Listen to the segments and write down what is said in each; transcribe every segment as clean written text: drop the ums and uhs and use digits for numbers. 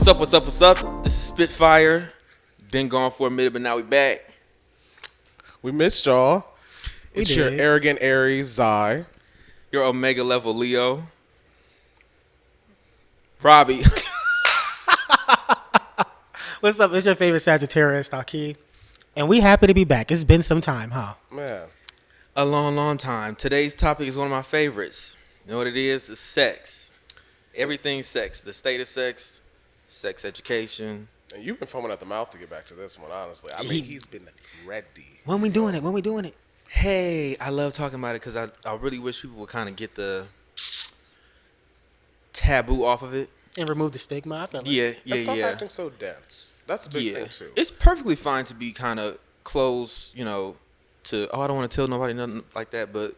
What's up? This is SpitFyre. Been gone for a minute, but now we back. We missed y'all. It's your arrogant Aries, Zai. Your Omega level Leo. Robbiey. What's up? It's your favorite Sagittarius, Akii. And we happy to be back. It's been some time, huh? Man. A long time. Today's topic is one of my favorites. You know what it is? It's sex. Everything sex. The state of sex. Sex education. And you've been foaming at the mouth to get back to this one, honestly. I mean, he's been ready. When we doing it? Hey, I love talking about it because I really wish people would kind of get the taboo off of it. And remove the stigma. I feel like. Yeah. Stop acting so dense. That's a big thing, too. It's perfectly fine to be kind of close, to, I don't want to tell nobody nothing like that. But,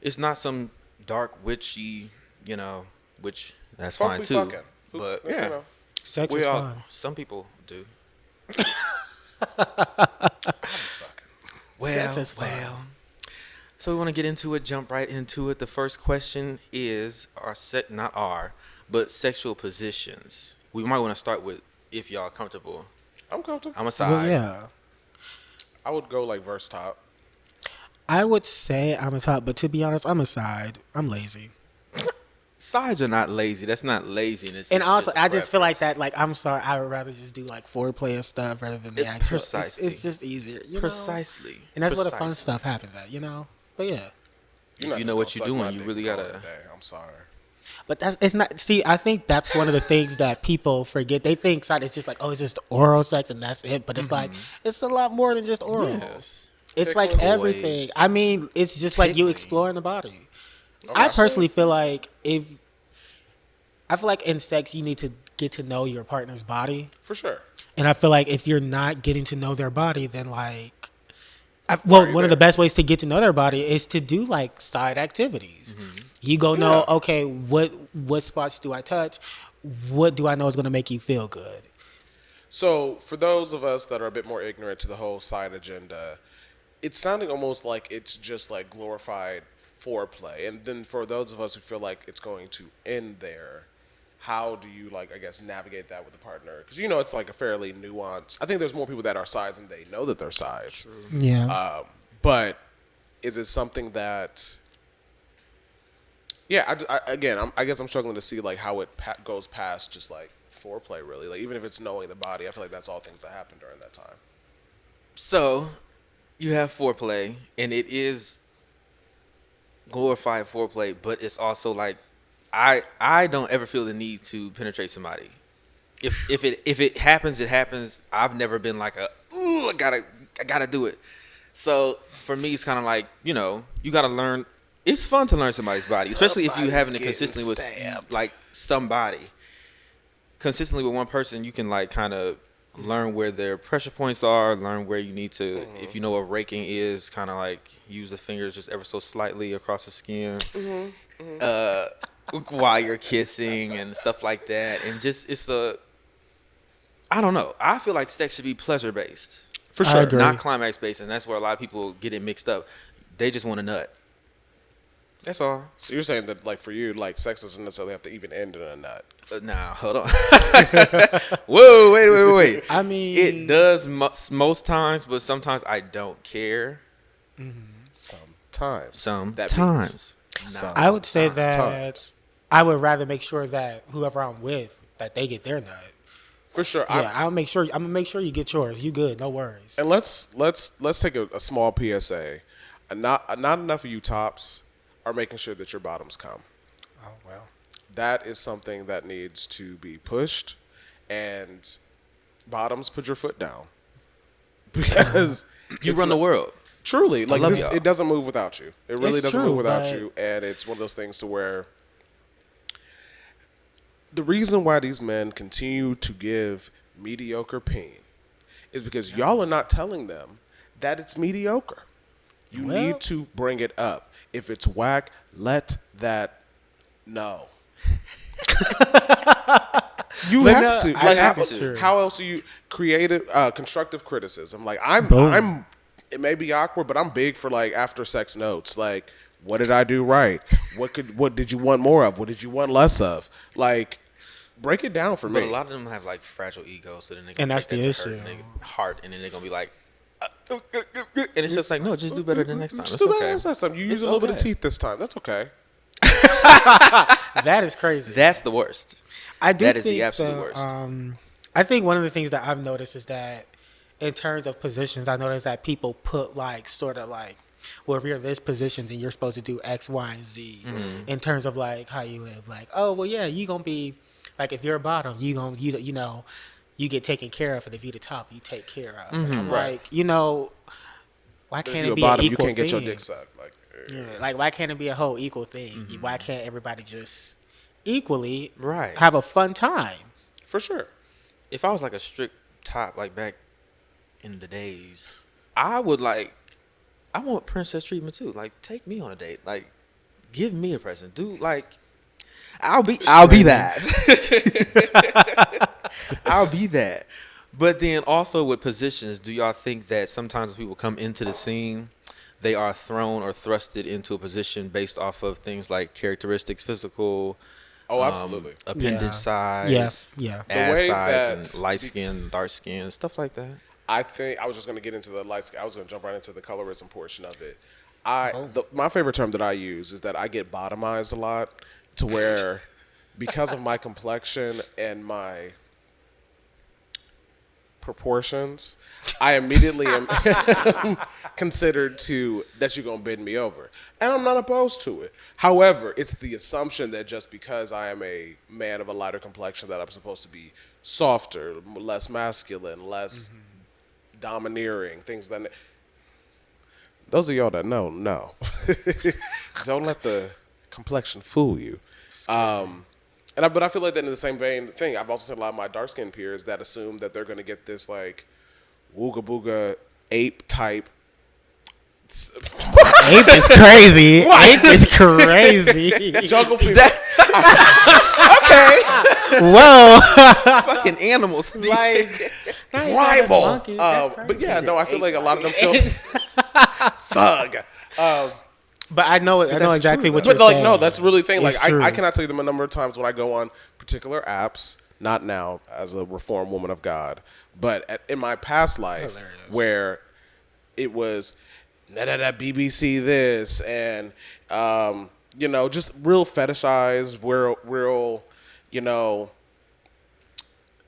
it's not some dark, witchy, which that's fine, too. Fucking. But, yeah. Sex is fun. Some people do. Sex is fun. So we want to get into it, jump right into it. The first question is but sexual positions. We might want to start with if y'all are comfortable. I'm comfortable. I'm a side. Well, yeah. I would go like verse top. I would say I'm a top, but to be honest, I'm a side. I'm lazy. Sides are not lazy. That's not laziness. And also, I just feel like that. Like, I'm sorry. I would rather just do like foreplay and stuff rather than the actual. Precisely. It's just easier. Precisely. And that's where the fun stuff happens at. But yeah. You know what you're doing. You really gotta. I'm sorry. But it's not. See, I think that's one of the things that people forget. They think side is just like, it's just oral sex and that's it. But it's like, it's a lot more than just oral. Yes. It's like everything. Ways. I mean, it's just like you exploring the body. Okay. I personally feel like in sex, you need to get to know your partner's body. For sure. And I feel like if you're not getting to know their body, then one of the best ways to get to know their body is to do like side activities. Mm-hmm. You go know, okay, what spots do I touch? What do I know is going to make you feel good? So for those of us that are a bit more ignorant to the whole side agenda, it's sounding almost like it's just like glorified foreplay. And then for those of us who feel like it's going to end there, how do you navigate that with the partner? Because it's like a fairly nuanced. I think there's more people that are sides and they know that they're sides. True. Yeah. But is it something that? Yeah. I guess I'm struggling to see like how it goes past just like foreplay. Really, like even if it's knowing the body, I feel like that's all things that happen during that time. So, you have foreplay, and it is glorified foreplay, but it's also like. I don't ever feel the need to penetrate somebody. If it happens, it happens. I've never been like I gotta do it. So for me, it's kind of like you gotta learn. It's fun to learn somebody's body, especially if you having it consistently with like somebody. Consistently with one person, you can like kind of learn where their pressure points are, learn where you need to. If you know what raking is, kind of like use the fingers just ever so slightly across the skin. While you're kissing and stuff like that, and just I don't know. I feel like sex should be pleasure based, for sure, not climax based, and that's where a lot of people get it mixed up. They just want a nut. That's all. So you're saying that, like for you, like sex doesn't necessarily have to even end in a nut. Nah, hold on. Whoa, wait. I mean, it does most times, but sometimes I don't care. Sometimes. I would say that I would rather make sure that whoever I'm with, that they get their nut. For sure. Yeah, I'm gonna make sure you get yours. You good? No worries. And let's take a small PSA. Not enough of you tops are making sure that your bottoms come. Oh well. That is something that needs to be pushed. And bottoms, put your foot down, because you run the world. Truly, like this, it doesn't move without you. It really doesn't move without you, and it's one of those things to where the reason why these men continue to give mediocre pain is because y'all are not telling them that it's mediocre. You need to bring it up. If it's whack, let that know. You have to. Like, how else do you creative, constructive criticism? Like I'm. It may be awkward, but I'm big for like after sex notes. Like, what did I do right? What did you want more of? What did you want less of? Like, break it down for me. But a lot of them have like fragile egos, so then they And that's take the that to issue. hurt their heart, and then they're gonna be like, and it's just like, no, just do better the next time. Just It's do better okay. next time. You use It's a little bit of okay. teeth this time. That's okay. That is crazy. That's the worst. I do that is think the absolute worst. I think one of the things that I've noticed is that in terms of positions, I noticed that people put like sort of like, well, if you're in this position, then you're supposed to do X, Y, and Z in terms of like how you live. Like, oh, well, yeah, you gonna be like, if you're a bottom, you know, you get taken care of, and if you're the top, you take care of. And I'm like, you know, why If can't you're it a be bottom, an you equal can't thing? get your dick sucked. Like, Yeah, like, why can't it be a whole equal thing? Why can't everybody just equally Right. have a fun time? for sure. If I was like a strict top, like back in the days, I want princess treatment too. Like, take me on a date. Like, give me a present. Do like, I'll be that. I'll be that. But then also with positions, do y'all think that sometimes when people come into the scene, they are thrown or thrusted into a position based off of things like characteristics, physical, Oh, absolutely. appendage Yeah. size, Yeah. ass way size, that- and light skin, dark skin, stuff like that. I think I was just going to get into the light skin. I was going to jump right into the colorism portion of it. My favorite term that I use is that I get bottomized a lot, to where because of my complexion and my proportions, I immediately am considered that you're going to bend me over. And I'm not opposed to it. However, it's the assumption that just because I am a man of a lighter complexion that I'm supposed to be softer, less masculine, less domineering, things like that. Those of y'all that know, no. Don't let the complexion fool you. But I feel like that in the same vein thing, I've also seen a lot of my dark skinned peers that assume that they're going to get this like wooga booga ape type. Ape is crazy. Ape is crazy. Jungle fever. Okay, Whoa. fucking animals. Like, Rival. But yeah, no, I feel like a lot of them feel thug. But I know exactly what you're But like, saying. no, that's really the thing. Like, It's true. I cannot tell you the number of times when I go on particular apps, not now as a reformed woman of God, but in my past life, where it was BBC this and you know, just real fetishized, real, you know,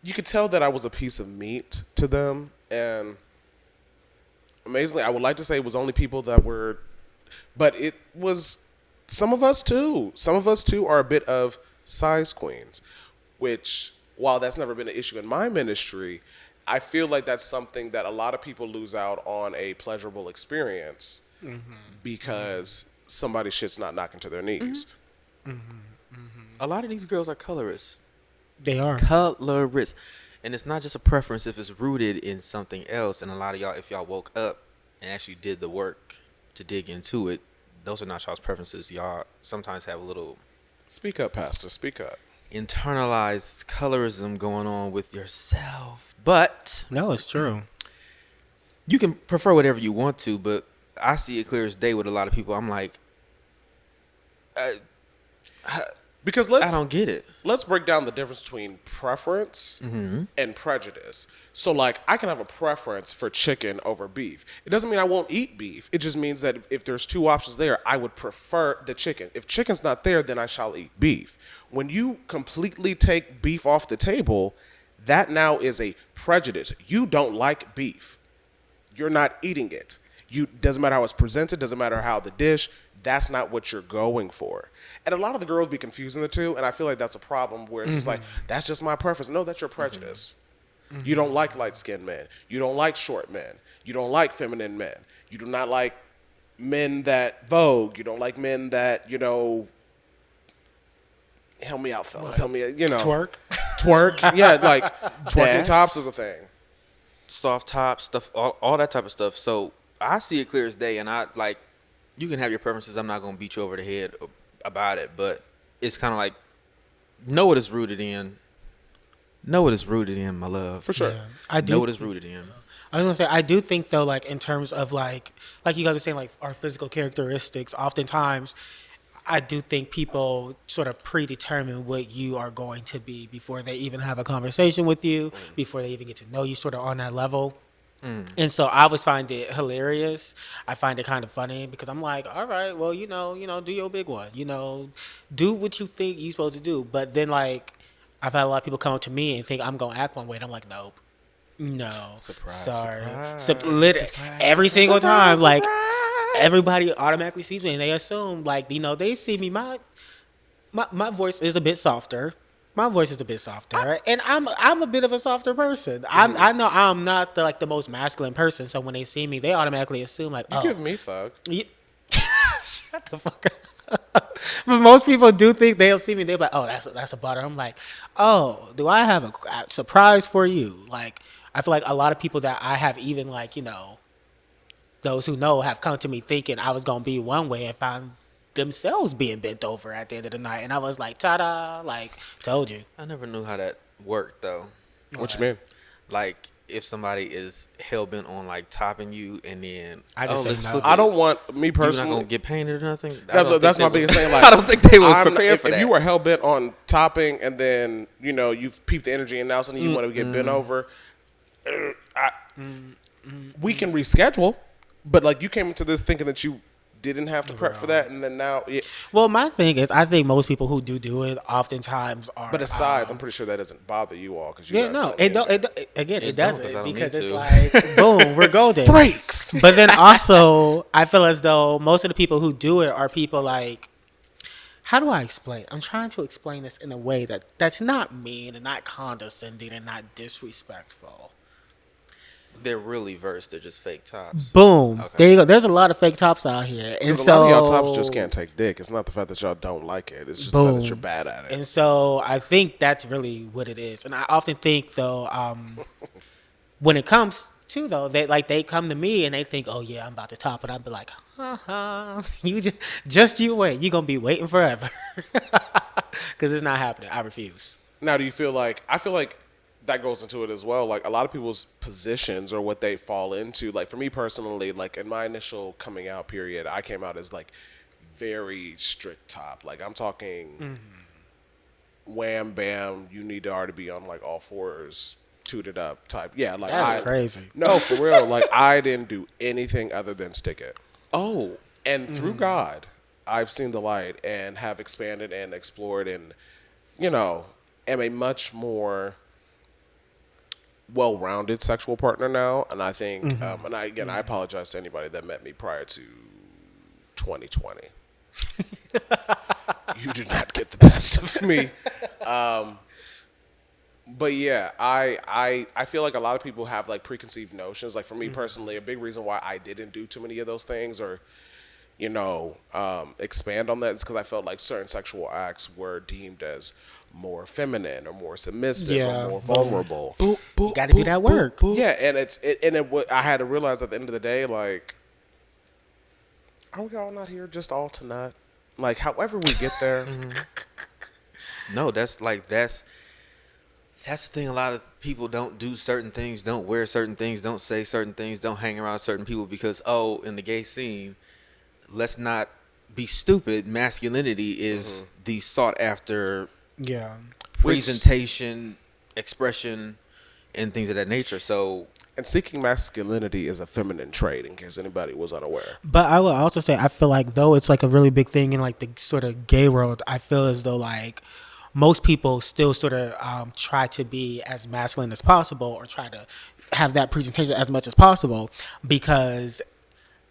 you could tell that I was a piece of meat to them. And amazingly, I would like to say it was only people that were, but it was some of us too. Some of us too are a bit of size queens, which, while that's never been an issue in my ministry, I feel like that's something that a lot of people lose out on a pleasurable experience because somebody's shit's not knocking to their knees. A lot of these girls are colorists. They are. Colorists. And it's not just a preference if it's rooted in something else. And a lot of y'all, if y'all woke up and actually did the work to dig into it, those are not y'all's preferences. Y'all sometimes have a little Speak up, Pastor. Speak up. internalized colorism going on with yourself. But No, it's true. you can prefer whatever you want to, but I see it clear as day with a lot of people. I'm like, Because I don't get it. let's break down the difference between preference and prejudice. So, like, I can have a preference for chicken over beef. It doesn't mean I won't eat beef. It just means that if there's two options there, I would prefer the chicken. If chicken's not there, then I shall eat beef. When you completely take beef off the table, that now is a prejudice. You don't like beef. You're not eating it. Doesn't matter how it's presented, doesn't matter how the dish, that's not what you're going for. And a lot of the girls be confusing the two, and I feel like that's a problem where it's just like, that's just my preference. No, that's your prejudice. You don't like light-skinned men. You don't like short men. You don't like feminine men. You do not like men that vogue. You don't like men that, you know, help me out, fellas. Help me, you know. Twerk. Yeah, like twerking tops is a thing. Soft top stuff, all that type of stuff. So I see it clear as day, and I like, you can have your preferences. I'm not gonna beat you over the head about it, but it's kind of like, know what it's rooted in. Know what it's rooted in, my love. For sure. Yeah. I do know what it's rooted in. I was gonna say, I do think though, like in terms of like you guys are saying, like our physical characteristics, oftentimes I do think people sort of predetermine what you are going to be before they even have a conversation with you, before they even get to know you sort of on that level. And so I always find it hilarious. I find it kind of funny because I'm like, all right, well, do your big one. Do what you think you're supposed to do. But then, like, I've had a lot of people come up to me and think I'm going to act one way. And I'm like, nope. No. Surprise. Sorry. Surprise. Every single time. Like, everybody automatically sees me and they assume, like, they see me. My voice is a bit softer. My voice is a bit softer, and I'm a bit of a softer person. I know I'm not the most masculine person, so when they see me, they automatically assume like, You give me thug. Shut the fuck up. But most people do think they'll see me, they're like, oh, that's a butter. I'm like, oh, do I have a surprise for you? Like, I feel like a lot of people that I have even those who know have come to me thinking I was gonna be one way and found themselves being bent over at the end of the night, and I was like, ta-da, like, told you. I never knew how that worked though. What you mean? Like, if somebody is hell bent on like topping you, and then I just let's say no. flip I it. don't want me You're personally. not gonna get painted or nothing. That's my biggest thing. Like, I don't think they was prepared for that. If you were hell bent on topping, and then you've peeped the energy, and now suddenly you want to get bent over, we can reschedule. But like, you came into this thinking that you didn't have to prep for that, and then now. Well, my thing is, I think most people who do it oftentimes are. But aside, I'm pretty sure that doesn't bother you all because it It doesn't because it's to. like boom, we're golden. freaks. But then also, I feel as though most of the people who do it are people like. How do I explain? I'm trying to explain this in a way that's not mean and not condescending and not disrespectful. They're really versed. They're just fake tops. Boom. Okay. There you go. There's a lot of fake tops out here. And So, so a lot of y'all tops just can't take dick. It's not the fact that y'all don't like it. It's just the fact that you're bad at it. And so I think that's really what it is. And I often think though, when it comes to though, they come to me and they think, oh yeah, I'm about to top it. I'd be like, you just you wait. You're gonna be waiting forever. Because it's not happening. I refuse. Now, do you feel like, I feel like that goes into it as well. Like, a lot of people's positions or what they fall into. Like, for me personally, like, in my initial coming out period, I came out as, like, very strict top. Like, I'm talking wham, bam, you need to already be on, like, all fours, tooted up type. Yeah, like, That's crazy. No, for real. Like, I didn't do anything other than stick it. Oh, And through God, I've seen the light and have expanded and explored and, am a much more well-rounded sexual partner now. And I think, I apologize to anybody that met me prior to 2020. You did not get the best of me. But yeah, I feel like a lot of people have like preconceived notions. Like, for me personally, a big reason why I didn't do too many of those things or, expand on that is because I felt like certain sexual acts were deemed as more feminine or more submissive or more vulnerable. You got to do that work. Yeah, and I had to realize at the end of the day, like, are we all not here just all to nut? Like, however we get there. no, that's the thing. A lot of people don't do certain things, don't wear certain things, don't say certain things, don't hang around certain people because, in the gay scene, let's not be stupid. Masculinity is the sought after presentation, expression, and things of that nature. So, and seeking masculinity is a feminine trait, in case anybody was unaware. But I will also say, I feel like though it's like a really big thing in like the sort of gay world, I feel as though like most people still sort of try to be as masculine as possible or try to have that presentation as much as possible because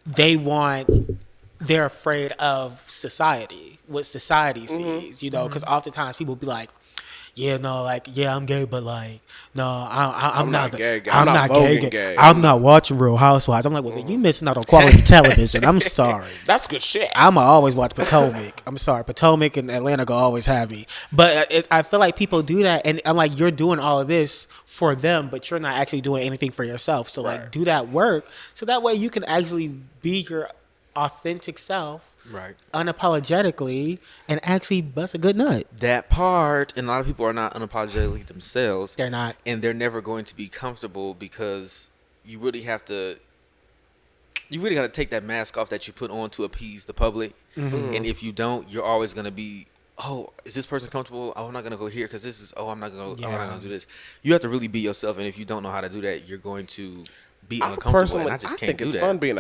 they're afraid of society, what society sees, because oftentimes people be like, I'm gay, but like, no, I'm not gay. I'm not voguing gay. I'm not watching Real Housewives. I'm like, well, then you missing out on quality television. I'm sorry. That's good shit. I'ma always watch Potomac. I'm sorry, Potomac and Atlanta go always have me. But I feel like people do that, and I'm like, you're doing all of this for them, but you're not actually doing anything for yourself. So like, do that work, so that way you can actually be your authentic self, right, unapologetically, and actually bust a good nut. That part, and a lot of people are not unapologetically themselves. They're not, and they're never going to be comfortable because you really have to you really got to take that mask off that you put on to appease the public. Mm-hmm. And if you don't, you're always going to be, oh, is this person comfortable? Oh, I'm not going to go here because this is, I'm not going to do this. You have to really be yourself. And if you don't know how to do that, you're going to be uncomfortable. Personally, and I just can't think do it's that. fun being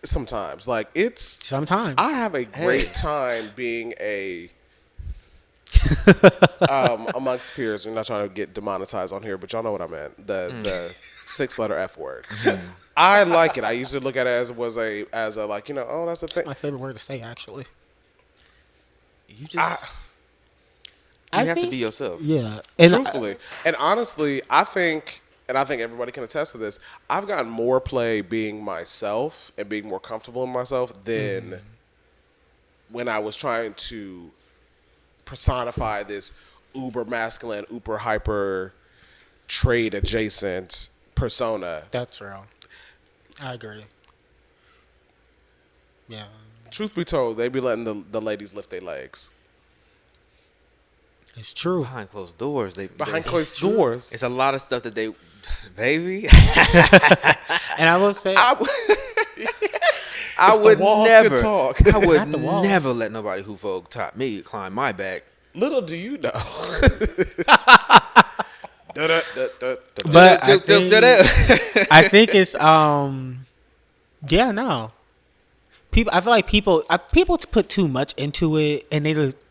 sometimes. Like, Sometimes. I have a great time being amongst peers. We're not trying to get demonetized on here, but y'all know what I meant. The 6-letter F word. I like it. I used to look at it as a like, oh, that's a thing. My favorite word to say, actually. You just, you have to be yourself. Yeah. And truthfully. And honestly, I think everybody can attest to this, I've gotten more play being myself and being more comfortable in myself than when I was trying to personify this uber masculine, uber hyper trade adjacent persona. That's real. I agree. Yeah. Truth be told, they be letting the ladies lift their legs. It's true. Behind closed doors. Behind closed doors. It's a lot of stuff that they, baby. And I will say, I would never talk. I would Not the walls. never let nobody who folk top me climb my back. Little do you know. but I think it's yeah, no. I feel like people put too much into it, and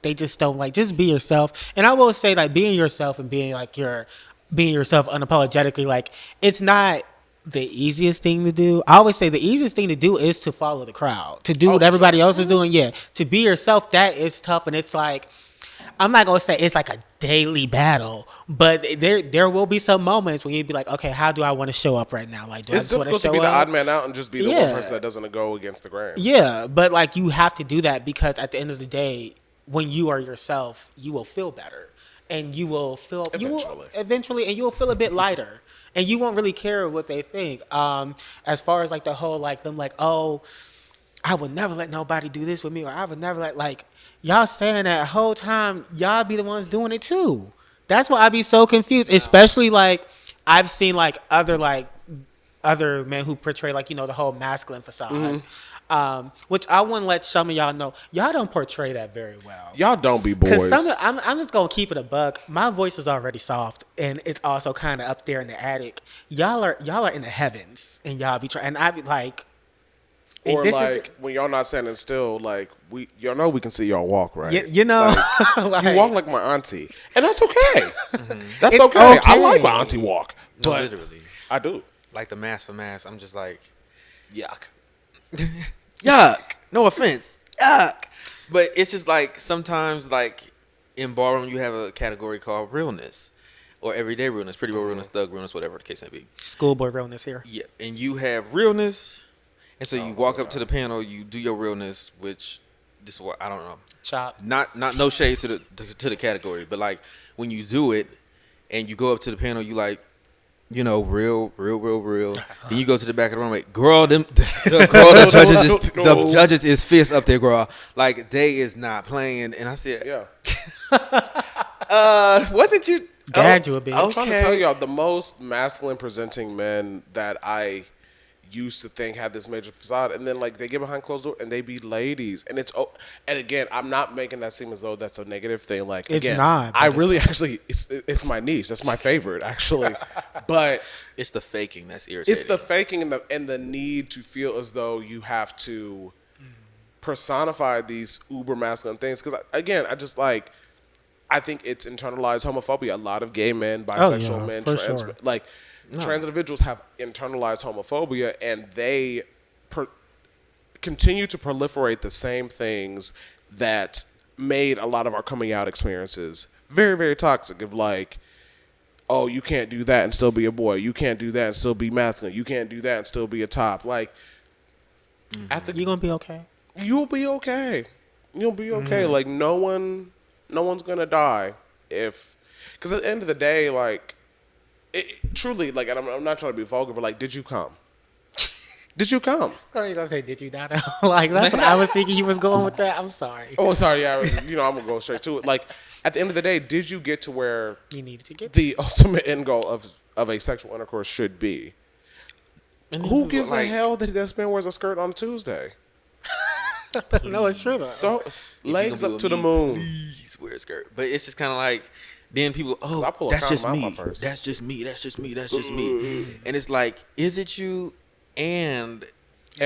they just don't like, just be yourself. And I will say, like, being yourself and being yourself unapologetically, like, it's not the easiest thing to do. I always say the easiest thing to do is to follow the crowd, to do what everybody else is doing. Yeah, to be yourself, that is tough, and it's like, I'm not gonna say it's like a daily battle, but there will be some moments when you'd be like, okay, how do I want to show up right now? Like, do it's I just want difficult to to be show the up? odd man out and just be the one person that doesn't go against the grain. Yeah, but like, you have to do that, because at the end of the day, when you are yourself, you will feel better, and you will feel eventually, and you will feel a bit lighter, and you won't really care what they think. As far as like the whole, like, them like, oh, I would never let nobody do this with me, or I would never like y'all saying that whole time, y'all be the ones doing it too. That's why I be so confused, especially like I've seen like other men who portray like, the whole masculine facade, which I want to let some of y'all know, y'all don't portray that very well. Y'all don't be boys. I'm just gonna keep it a buck. My voice is already soft, and it's also kind of up there in the attic. Y'all are in the heavens, and y'all be trying. And I be like. Or like, when y'all not standing still, like, y'all know we can see y'all walk, right? Like, you walk like my auntie, and that's okay. That's okay. I like my auntie walk, No, literally, I do. Like the mask for mask, I'm just like, Yuck. yuck. No offense, yuck. But it's just like, sometimes, like, in ballroom, you have a category called realness, or everyday realness, pretty real realness, thug realness, whatever the case may be. Schoolboy realness here. Yeah, and you have realness. And so you walk up to the panel, you do your realness, which this is what I don't know. Chop. Not no shade to the category, but like when you do it and you go up to the panel, you like, real. Then you go to the back of the room, like, girl, the judges is fist up there, girl. Like, they is not playing. And I said, Yeah. wasn't you? Gagged you a bit. I'm trying to tell y'all, the most masculine presenting men that I used to think had this major facade, and then like they get behind closed doors and they be ladies, and and again, I'm not making that seem as though that's a negative thing. Like, it's again, not. I really actually it's my niche. That's my favorite actually, but it's the faking that's irritating. It's the faking and the need to feel as though you have to personify these uber masculine things. Because again, I think it's internalized homophobia. A lot of gay men, bisexual men, trans individuals have internalized homophobia, and they continue to proliferate the same things that made a lot of our coming out experiences very, very toxic. Of like, oh, you can't do that and still be a boy. You can't do that and still be masculine. You can't do that and still be a top. Like, you're gonna be okay. You'll be okay. You'll be okay. Like, no one's gonna die because at the end of the day, like. Truly, like, and I'm not trying to be vulgar, but like, did you come? Did you come? You're gonna say, did you not? Like, that's what I was thinking he was going with that. I'm sorry. Oh, sorry. Yeah, I'm gonna go straight to it. Like, at the end of the day, did you get to where you needed to get the ultimate end goal of a sexual intercourse should be? And then Who people gives a like, hell that this man wears a skirt on Tuesday? No, it's true though. So if you legs gonna up be to the with me, moon. Please wear a skirt. But it's just kind of like, then people, oh, I pull a that's condom just out me. my purse. That's just me. That's just me. That's just me. And it's like, is it you? And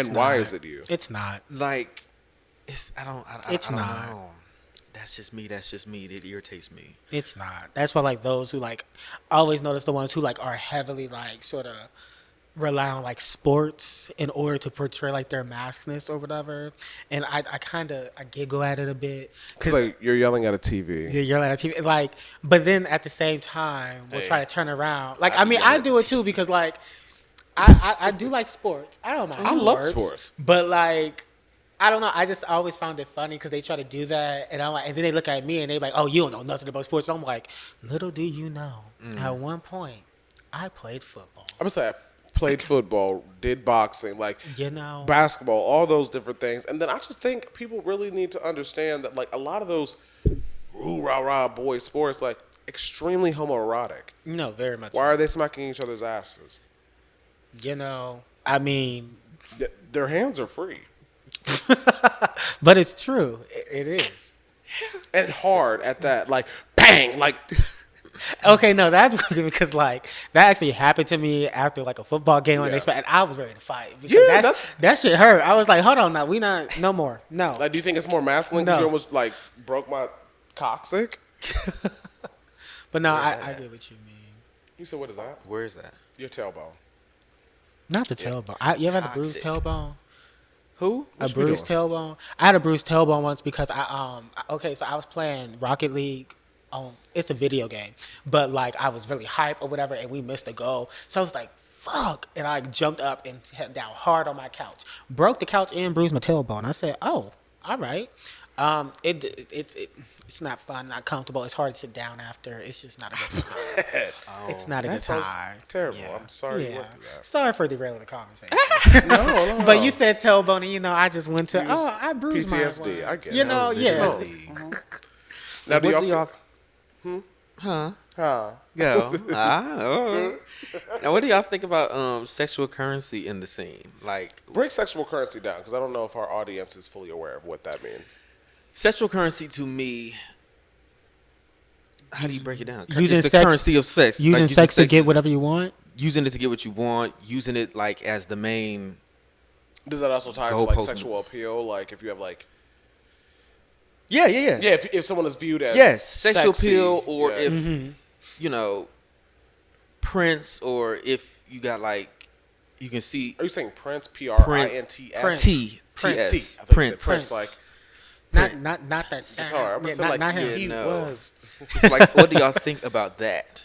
Why is it you? It's not. like, it's I don't It's not. know. That's just me. That's just me. It irritates me. It's not. That's why like those who like I always notice the ones who like are heavily like sort of rely on like sports in order to portray like their maskness or whatever. And I kind of I giggle at it a bit It's like you're yelling at a TV. you're like TV, like, but then at the same time we'll Hey. try to turn around. Like I I mean be I yelling do at it too because like I do like sports. I don't mind. I love sports. But like, I don't know. I just always found it funny because they try to do that, and I'm like, and then they look at me and they like, "Oh, you don't know nothing about sports." So I'm like, little do you know, at one point, I played football. I'm gonna say I played football, did boxing, like You know, basketball, all those different things. And then I just think people really need to understand that like a lot of those roo rah rah boy sports like extremely homoerotic. no, very much. Why are they smacking each other's asses? You know, I mean, Their hands are free but it's true. It is. and hard at that. Like bang, like Okay, no, that's because like that actually happened to me after like a football game Yeah. and I was ready to fight. Because Yeah, that shit hurt. I was like, hold on, now we not no more. No. like. Do you think it's more masculine because No. you almost like broke my coccyx? But no, Where's I that at? get what you mean. You said what is that? Where is that? Your tailbone. Not the tailbone. You ever had a bruised Toxic. tailbone? Who? A you been bruised tailbone. I had a bruised tailbone once because okay, so I was playing Rocket League. It's a video game, but like I was really hype or whatever, and we missed a goal. So I was like, "Fuck!" And I jumped up and hit down hard on my couch, broke the couch and bruised my tailbone. I said, "Oh, all right." It's not fun, not comfortable. It's hard to sit down after. It's just not a good time. It's not a That good sounds time. terrible. I'm sorry you Yeah. went through that. Sorry for derailing the conversation. No. But you said tailbone, and I just went to I bruised PTSD. my I get You it. know, yeah. Literally. Now, do What y'all, do y'all? Huh? Go. Now, what do y'all think about sexual currency in the scene? Like, Break sexual currency down because I don't know if our audience is fully aware of what that means. sexual currency to me. How do you break it down? Using It's the sex- currency of sex. Using Like, sex to get is- whatever you want. Using it to get what you want. Using it like as the main. Does that also tie into Go like post- sexual appeal? Like if you have like Yeah. yeah, if someone is viewed as Yes, sexual sexy, appeal, or yeah. if Prince, or if you got like you can see Are you saying Prince? P-R-I-N-T-S? Prince. T Prince. S T. I thought you said Prince. Prince. Like Not that guitar. I'm yeah, saying like not him. he no. was. So, like, what do y'all think about that?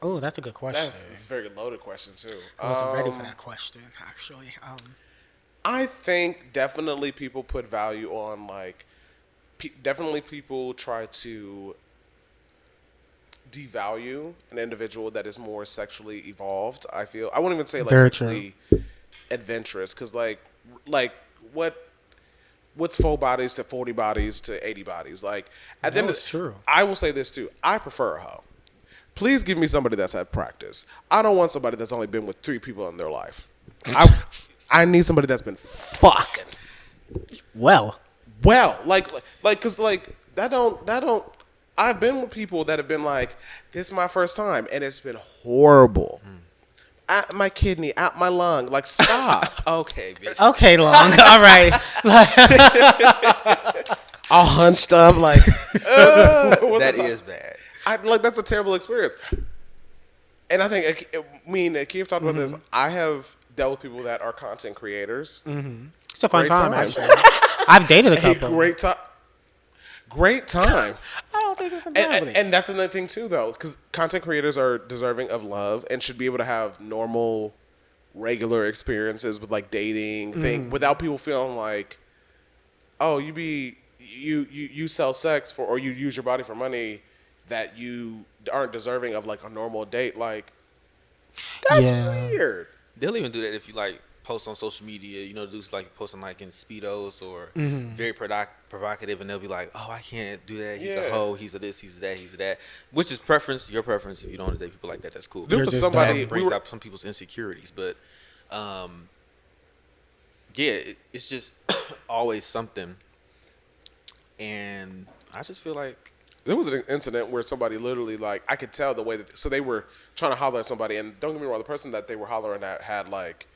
Oh, that's a good question. That's a very loaded question too. I wasn't ready for that question, actually. I think definitely people put value on like definitely people try to devalue an individual that is more sexually evolved. I feel I wouldn't even say like Very sexually adventurous because like what's 4 bodies to 40 bodies to 80 bodies like at the end of it's true. I will say this too. I prefer a hoe. Please give me somebody that's had practice. I don't want somebody that's only been with 3 people in their life. I need somebody that's been fucking Well, like cause like that don't I've been with people that have been like, this is my first time and it's been horrible. Out my kidney, out my lung. Like stop. Okay, bitch. okay, long. All right. All hunched up like That is bad. that's a terrible experience. And I think Keith talked about this. I have dealt with people that are content creators. It's a fun Great time, time. actually. I've dated a couple. Great time. Great time. I don't think it's a And that's another thing too, though, because content creators are deserving of love and should be able to have normal, regular experiences with like dating thing without people feeling like, oh, you sell sex for or you use your body for money that you aren't deserving of like a normal date. Like that's weird. They'll even do that if you like post on social media. Dudes like posting like in speedos or very provocative, and they'll be like, "Oh, I can't do that. He's a hoe. He's a this. He's a that. He's a that." Which is your preference. If you don't want to date people like that, that's cool. This was just somebody That brings out some people's insecurities, but Yeah, it's just always something, and I just feel like There was an incident where somebody literally, like, I could tell the way that, so they were trying to holler at somebody, and don't get me wrong, the person that they were hollering at had, like,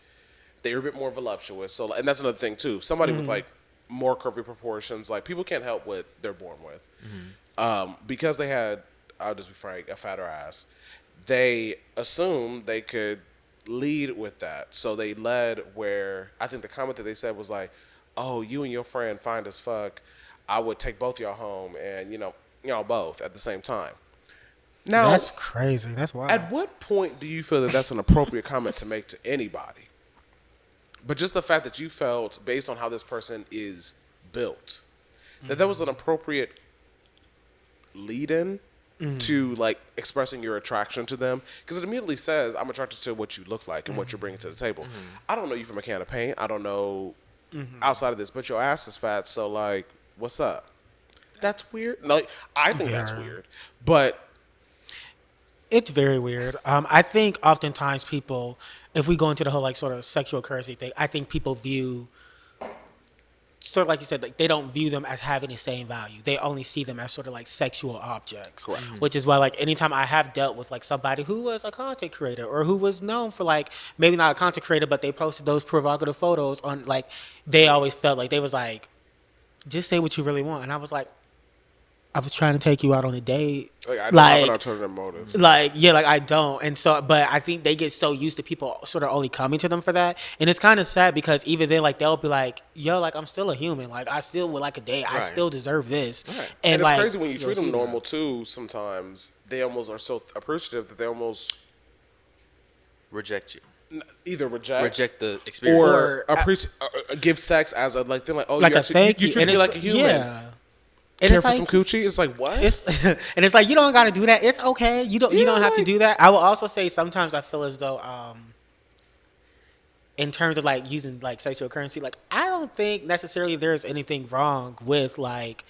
they were a bit more voluptuous. So, and that's another thing too. Somebody with like more curvy proportions, like people can't help what they're born with. Because they had, I'll just be frank, a fatter ass. They assumed they could lead with that, so they led where I think the comment that they said was like, "Oh, you and your friend fine as fuck. I would take both y'all home, and y'all both at the same time." Now, That's crazy. That's wild. at what point do you feel that that's an appropriate comment to make to anybody? But just the fact that you felt, based on how this person is built, that was an appropriate lead-in to, like, expressing your attraction to them. Because it immediately says, I'm attracted to what you look like and what you're bringing to the table. I don't know you from a can of paint. I don't know outside of this, but your ass is fat, so, like, what's up? That's weird. No, I think that's weird. But It's very weird. I think oftentimes people, if we go into the whole like sort of sexual currency thing, I think people view, sort of like you said, like they don't view them as having the same value. They only see them as sort of like sexual objects. Correct. Which is why like anytime I have dealt with like somebody who was a content creator or who was known for like maybe not a content creator, but they posted those provocative photos on, like, they always felt like they was like, just say what you really want. And I was like, I was trying to take you out on a date. like, I don't have an alternative motive. Like, yeah, like I don't. And so, but I think they get so used to people sort of only coming to them for that. And it's kind of sad because even then, like, they'll be like, yo, like, I'm still a human. Like, I still would like a date. I Right. still deserve this. Right. And like, it's crazy when you treat them see normal, that. too, sometimes they almost are so appreciative that they almost reject you, either reject the experience. or give sex as a, like, they're like, oh, Like you a thank you. treat And me it's like a human. Yeah. And Care it's for like, some coochie? It's like, what? It's and it's like, you don't got to do that. It's okay. You don't have to like- do that. I will also say sometimes I feel as though in terms of like using like sexual currency, like I don't think necessarily there's anything wrong with like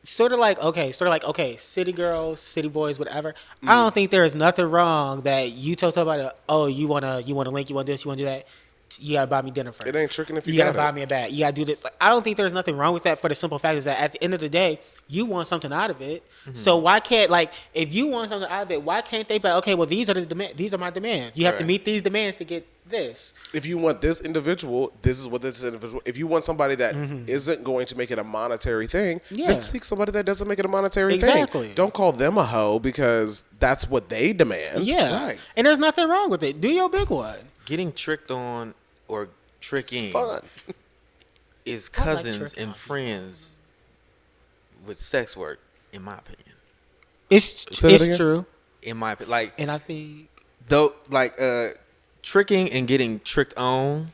sort of like okay, city girls, city boys, whatever. I don't think there is nothing wrong that you tell somebody, oh, you wanna link, you want this, you wanna do that. You gotta buy me dinner first. It ain't tricking if you gotta got buy it. me a bag. You gotta do this. Like, I don't think there's nothing wrong with that for the simple fact is that at the end of the day, you want something out of it. So why can't, like, if you want something out of it, why can't they be like, okay, well, these are the demand. These are my demands. You have to Right. meet these demands to get this. If you want this individual, this is what this individual. If you want somebody that isn't going to make it a monetary thing, Yeah. then seek somebody that doesn't make it a monetary Exactly. thing. Don't call them a hoe because that's what they demand. Yeah, Right. and there's nothing wrong with it. Do your big one. Getting tricked on or tricking It's fun. is I like cousins tricking and on friends with sex work, in my opinion. It's Say that again? true, In my opinion, like and I think though, like tricking and getting tricked on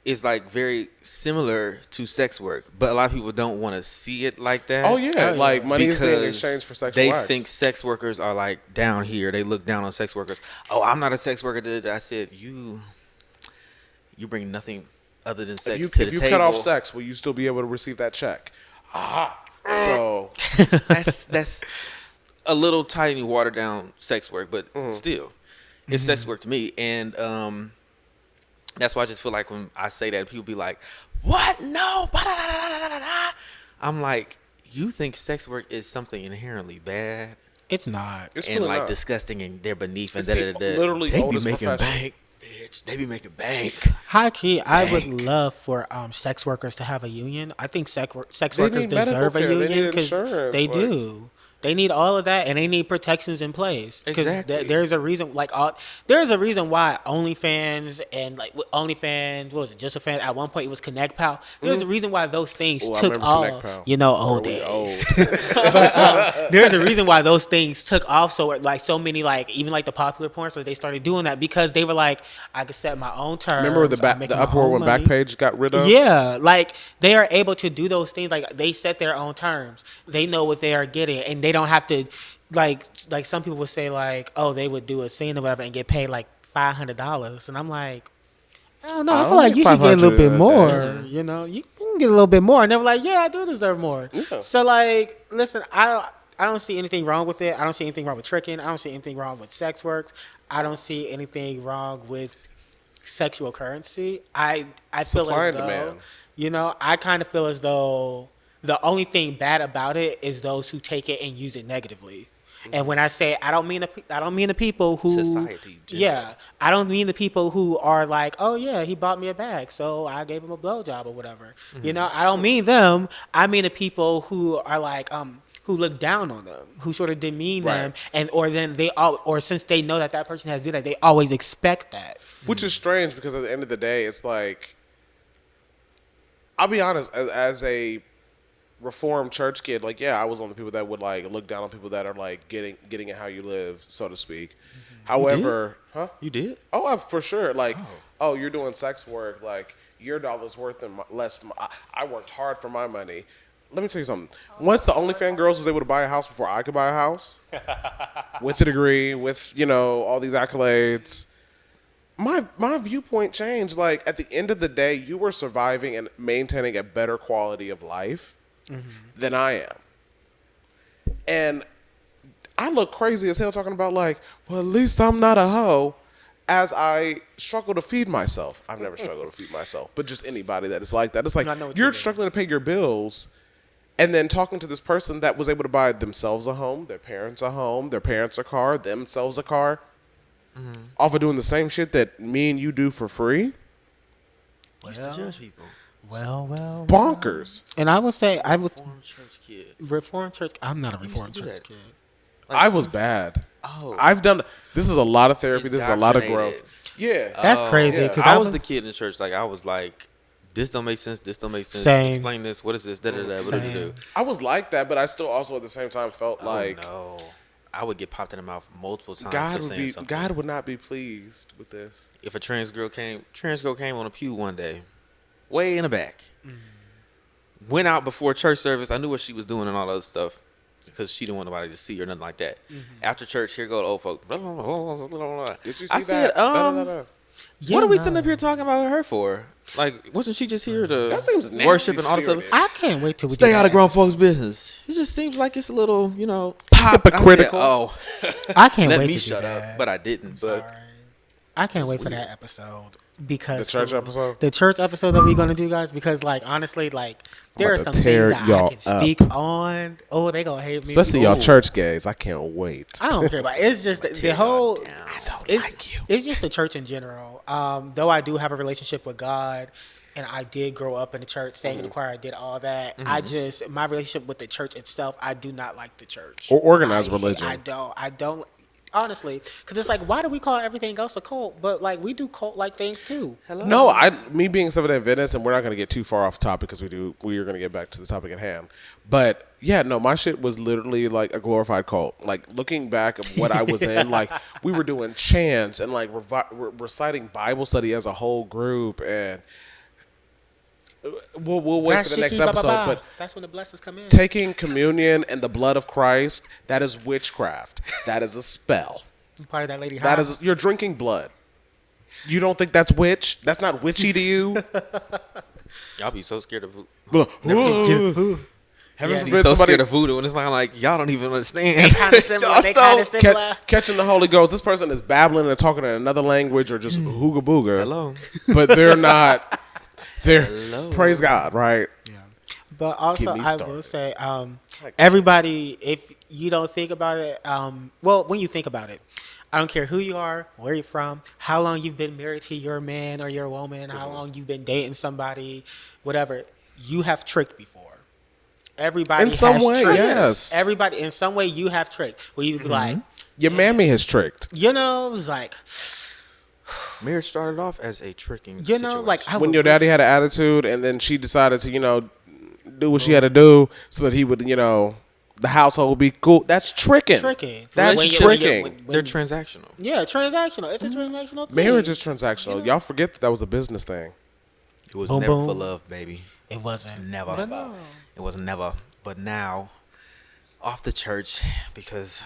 is like very similar to sex work, but a lot of people don't want to see it like that. Oh yeah, Oh, like yeah. money is being Because exchanged for sexual they acts. think sex workers are like down here. They look down on sex workers. Oh, I'm not a sex worker. I said you bring nothing other than sex to the if you table. cut off sex, will you still be able to receive that check? So That's a little tiny watered down sex work, but still, it's sex work to me. And that's why I just feel like when I say that, people be like, "What? No!" I'm like, you think sex work is something inherently bad it's not. it's and really like not. disgusting, and they're beneath and It's da the da da. literally They be oldest making profession. bank, bitch. They be making bank. High key, I would love for sex workers to have a union. I think sex They workers need medical deserve a care. They union need because insurance, they like- do. They need all of that, and they need protections in place. Because Exactly. there's a reason, there's a reason why OnlyFans and like with OnlyFans, what was it? Just a fan. At one point, it was Connect Pal. There's a reason why those things Oh, I took remember Connect off. Pal. You know, old We days. old. But there's a reason why those things took off. So like so many like even like the popular porn stars, they started doing that because they were like, I could set my own terms. Remember the I'm making my uproar own when money. Backpage got rid of? Yeah, like they are able to do those things. Like they set their own terms. They know what they are getting, and they don't have to like some people would say like, oh, they would do a scene or whatever and get paid like $500, and I'm like, I don't know. I I feel don't like get you should get a little bit $500 a more. day. You know, you can get a little bit more. And they're like, yeah, I do deserve more. Yeah. So like, listen, don't see anything wrong with it. I don't see anything wrong with tricking. I don't see anything wrong with sex work. I don't see anything wrong with sexual currency. I feel Supply as and though, demand. I kind of feel as though the only thing bad about it is those who take it and use it negatively. And when I say I don't mean the people who Society, yeah, I don't mean the people who are like, oh yeah, he bought me a bag, so I gave him a blowjob or whatever. I don't mean them. I mean the people who are like who look down on them, who sort of demean them, and or since they know that person has done that, they always expect that. Which is strange because at the end of the day, it's like, I'll be honest, as a Reformed church kid, like, yeah, I was one of the people that would like look down on people that are like getting it how you live, so to speak. However, You did? Oh, for sure. Like, oh, you're doing sex work. Like, your dollar's worth less than I worked hard for my money. Let me tell you something. Once the OnlyFans girls was able to buy a house before I could buy a house, with a degree, with all these accolades, my viewpoint changed. Like, at the end of the day, you were surviving and maintaining a better quality of life than I am. And I look crazy as hell talking about like, well, at least I'm not a hoe, as I struggle to feed myself. I've never struggled to feed myself, but just anybody that is like that. It's like, you're struggling to pay your bills, and then talking to this person that was able to buy themselves a home, their parents a car, themselves a car, off of doing the same shit that me and you do for free. Used to judge people. Well. Bonkers. And I would say Reformed church kid. Reformed church. I'm not a Reformed church kid. Like, I was bad. Oh. I've done. This is a lot of therapy. This is a lot of growth. Yeah. That's crazy. Because I was the kid in the church. Like, I was like, this don't make sense. This don't make sense. Same. Explain this. What is this? Da da da. What do you do? I was like that, but I still also at the same time felt like no. I would get popped in the mouth multiple times for saying something. God would not be pleased with this. If a trans girl came on a pew one day, way in the back, went out before church service. I knew what she was doing and all that other stuff because she didn't want nobody to see or nothing like that. After church, here go the old folk. Did you see I said, what are we sitting up here talking about her for? Like, wasn't she just here to That seems worship and all this stuff? nasty-spirited. I can't wait till we Stay get out of that grown episode. folks' business. It just seems like it's a little, Hypocritical. Oh, I can't let wait me to shut do up, that. but I didn't. But Sorry. I can't wait for that episode because The church episode? the church episode that we're gonna do, guys. Because like honestly, like there are about some to tear things that I y'all can speak on. Oh, they gonna hate me, Especially y'all church gays. I can't wait. I don't care about it. It's just the whole. I It's just the church in general. Though I do have a relationship with God, and I did grow up in the church, sang in the choir, I did all that. My relationship with the church itself, I do not like the church Or organized religion. I don't. Honestly, because it's like, why do we call everything else a cult? But like we do cult-like things too. No, me being Seventh-day Adventist, and we're not going to get too far off topic because we are going to get back to the topic at hand. But yeah, no, my shit was literally like a glorified cult. Like looking back at what I was in, like we were doing chants and like reciting Bible study as a whole group, and we'll wait for the next episode. But that's when the blessings come in. taking communion and the blood of Christ, that is witchcraft. That is a spell. Part of that lady. That is, you're drinking blood. You don't think that's witch? That's not witchy to you? Y'all be so scared of voodoo. Heaven Yeah, Be forbid so somebody scared of voodoo, and it's like y'all don't even understand. kind of similar. They kind of similar. catching the Holy Ghost. This person is babbling and talking in another language or just hooga booga. Hello. But they're not. They're Hello. praise God, right? Yeah. But also, me I started. will say, everybody, if you don't think about it, well, when you think about it, I don't care who you are, where you're from, how long you've been married to your man or your woman, how long you've been dating somebody, whatever, you have tricked before. Everybody In some has way, tricked. yes. Everybody, in some way, you have tricked. Where you be like, Your mammy has tricked. it's like, Marriage started off as a tricking like situation. I When would your daddy had an attitude and then she decided to, do what she had to do so that he would, the household would be cool. That's tricking. tricking. That's When you- tricking. when They're transactional. yeah, transactional. It's a transactional thing. Marriage is transactional. Y'all forget that was a business thing. It was Boom, never boom. for love, baby. It wasn't. Never. But no. It was never. But now, off the church, because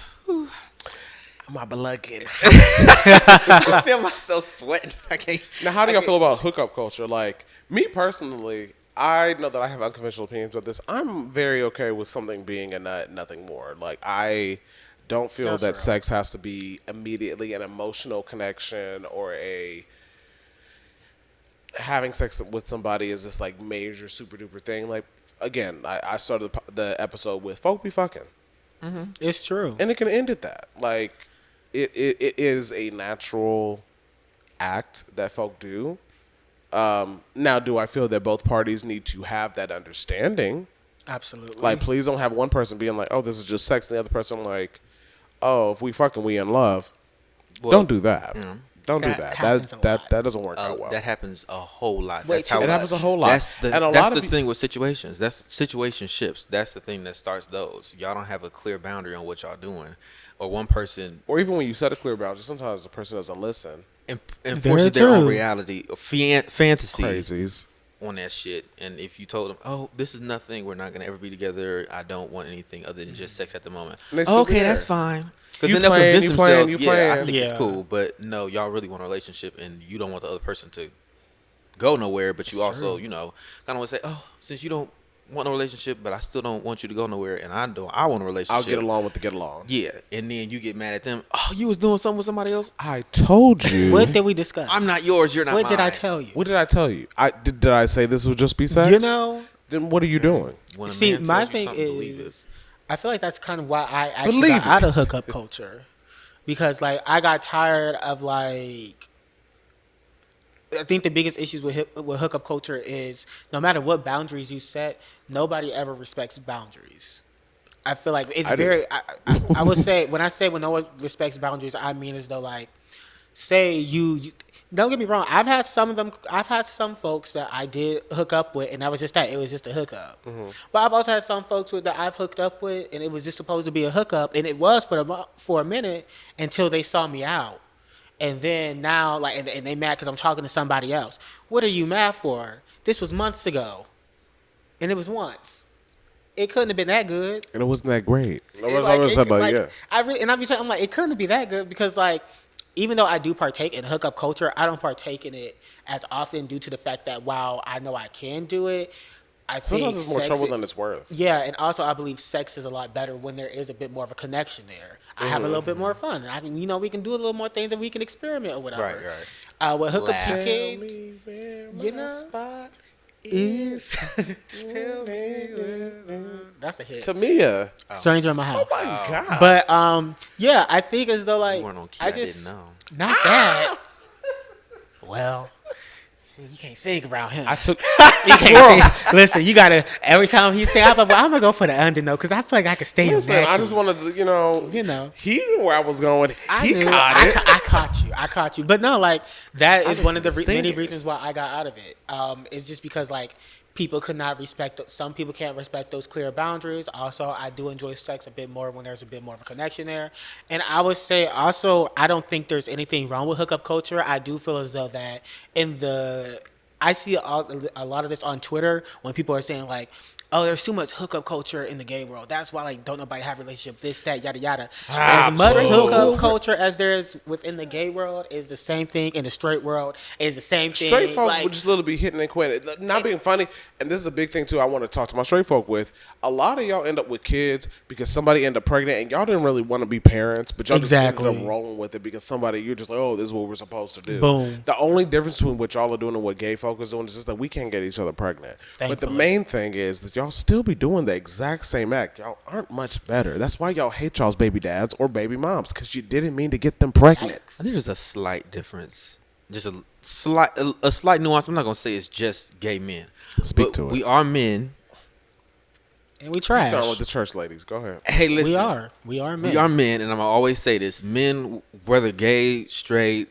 My beloved. I feel myself sweating. I can't. Now, how do y'all feel about hookup culture? Like, me personally, I know that I have unconventional opinions about this. I'm very okay with something being a nut, nothing more. Like, I don't feel That's that real. sex has to be immediately an emotional connection or having sex with somebody is this like major super duper thing. Like, again, I started the episode with folk be fucking. It's true. And it can end at that. Like, it is a natural act that folk do. Now, do I feel that both parties need to have that understanding? Absolutely. Like, please don't have one person being like, oh, this is just sex, and the other person like, oh, if we fucking, we in love. Well, don't do that. Don't do That that. happens a lot. That doesn't work out well. That happens a whole lot. Way That's too how It happens a whole lot. That's the, And a that's lot the of thing with situations. That's situationships. That's the thing that starts those. Y'all don't have a clear boundary on what y'all doing, or one person Or even when you set a clear boundary, sometimes the person doesn't listen. enforces their own true. reality, or fantasy Crazies. on that shit. And if you told them, "Oh, this is nothing. We're not gonna ever be together. I don't want anything other than just sex at the moment." And they still be Okay, there. that's fine. Because You then they'll playing, convince you themselves, playing, you yeah, I playing. think it's Yeah. cool. But no, y'all really want a relationship, and you don't want the other person to go nowhere. But you also, kind of want to say, "Oh, since you don't want a relationship, but I still don't want you to go nowhere, and I want a relationship." I'll get along with the get along. Yeah, and then you get mad at them. Oh, you was doing something with somebody else. I told you. What did we discuss? I'm not yours. You're not What mine. did I tell you? What did I tell you? Did I say this would just be sex? You know, Then what are you doing? When a see, man my tells you thing something, believe it. is, I feel like that's kind of why I actually Believe got out it. of hookup culture. Because, like, I got tired of, like, I think the biggest issues with hookup culture is no matter what boundaries you set, nobody ever respects boundaries. I feel like it's I do. very. I would say when no one respects boundaries, I mean as though like, say you. Don't get me wrong. I've had some folks that I did hook up with, and that was just that. It was just a hookup. But I've also had some folks that I've hooked up with, and it was just supposed to be a hookup, and it was for a minute until they saw me out. And then now, like, and they mad because I'm talking to somebody else. What are you mad for? This was months ago, and it was once. It couldn't have been that good. And it wasn't that great. I'm like, it couldn't be that good because, like, even though I do partake in hookup culture, I don't partake in it as often due to the fact that while I know I can do it, Sometimes it's more trouble than it's worth. Yeah, and also I believe sex is a lot better when there is a bit more of a connection there. I have a little bit more fun, and I can, we can do a little more things, and we can experiment or whatever. Right. With hookup Laugh. spot is. Tell me where. That's a hit. Tamia. Stranger in my house. Oh my God. But yeah, I think as though like You weren't on key. I I just didn't know. not that. Well, see, you can't sing around him. I took. You can't sing. Listen, you gotta every time he sing, I'm gonna go for the under note because I feel like I can stay in Listen, that I key. just wanted to, You know. He knew where I was going. I He knew. caught it. I caught you. But no, like that is I one of the listen to many singers. reasons why I got out of it. It's just because like people could not respect. Some people can't respect those clear boundaries. Also, I do enjoy sex a bit more when there's a bit more of a connection there. And I would say also, I don't think there's anything wrong with hookup culture. I do feel as though that I see a lot of this on Twitter when people are saying like, oh, there's too much hookup culture in the gay world. That's why like don't nobody have a relationship, this, that, yada yada. As much hookup culture as there is within the gay world is the same thing in the straight world. Is the same thing. Straight folk like, would just literally be hitting and quitting. Not being funny, and this is a big thing too. I want to talk to my straight folk with. A lot of y'all end up with kids because somebody ended up pregnant, and y'all didn't really want to be parents, but y'all just ended up rolling with it because somebody you're just like, oh, this is what we're supposed to do. Boom. The only difference between what y'all are doing and what gay folk is doing is just that we can't get each other pregnant. But the Thankfully. main thing is that y'all still be doing the exact same act. Y'all aren't much better. That's why y'all hate y'all's baby dads or baby moms because you didn't mean to get them pregnant. I think there's a slight difference, just a slight nuance. I'm not gonna say it's just gay men. Speak but to it. We are men. and we trash. Start with the church ladies. Go ahead. Hey, listen. We are men. We are men, and I'm gonna always say this: men, whether gay, straight,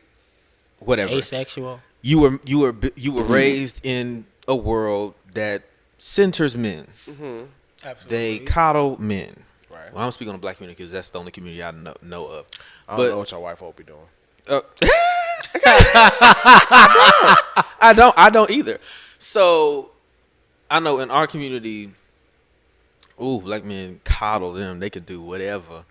whatever, asexual. you were raised in a world that centers men. Absolutely. They coddle men. Right. Well, I'm speaking on the black community because that's the only community I know of. I don't know what your wife will be doing. I don't either. So I know in our community, black men coddle them. They can do whatever.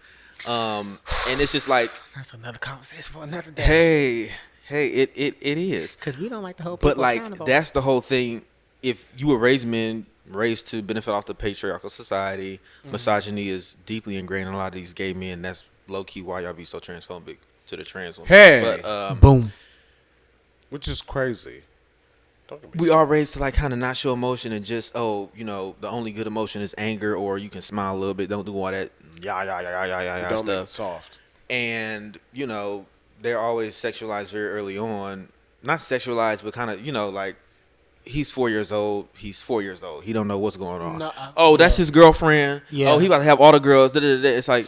And it's just like, That's another conversation for another day. hey, it is. Because we don't like to hold people But like accountable. that's the whole thing if you were raised to benefit off the patriarchal society, misogyny is deeply ingrained in a lot of these gay men. That's low key why y'all be so transphobic to the trans women. Hey, but, Boom. which is crazy. Don't get me we started. are raised to like kind of not show emotion and just the only good emotion is anger, or you can smile a little bit. Don't do all that Don't make it stuff. soft. And they're always sexualized very early on. Not sexualized, but kind of like he's 4 years old. He's 4 years old. He don't know what's going on. No, that's his girlfriend. Yeah. Oh, he about to have all the girls. It's like,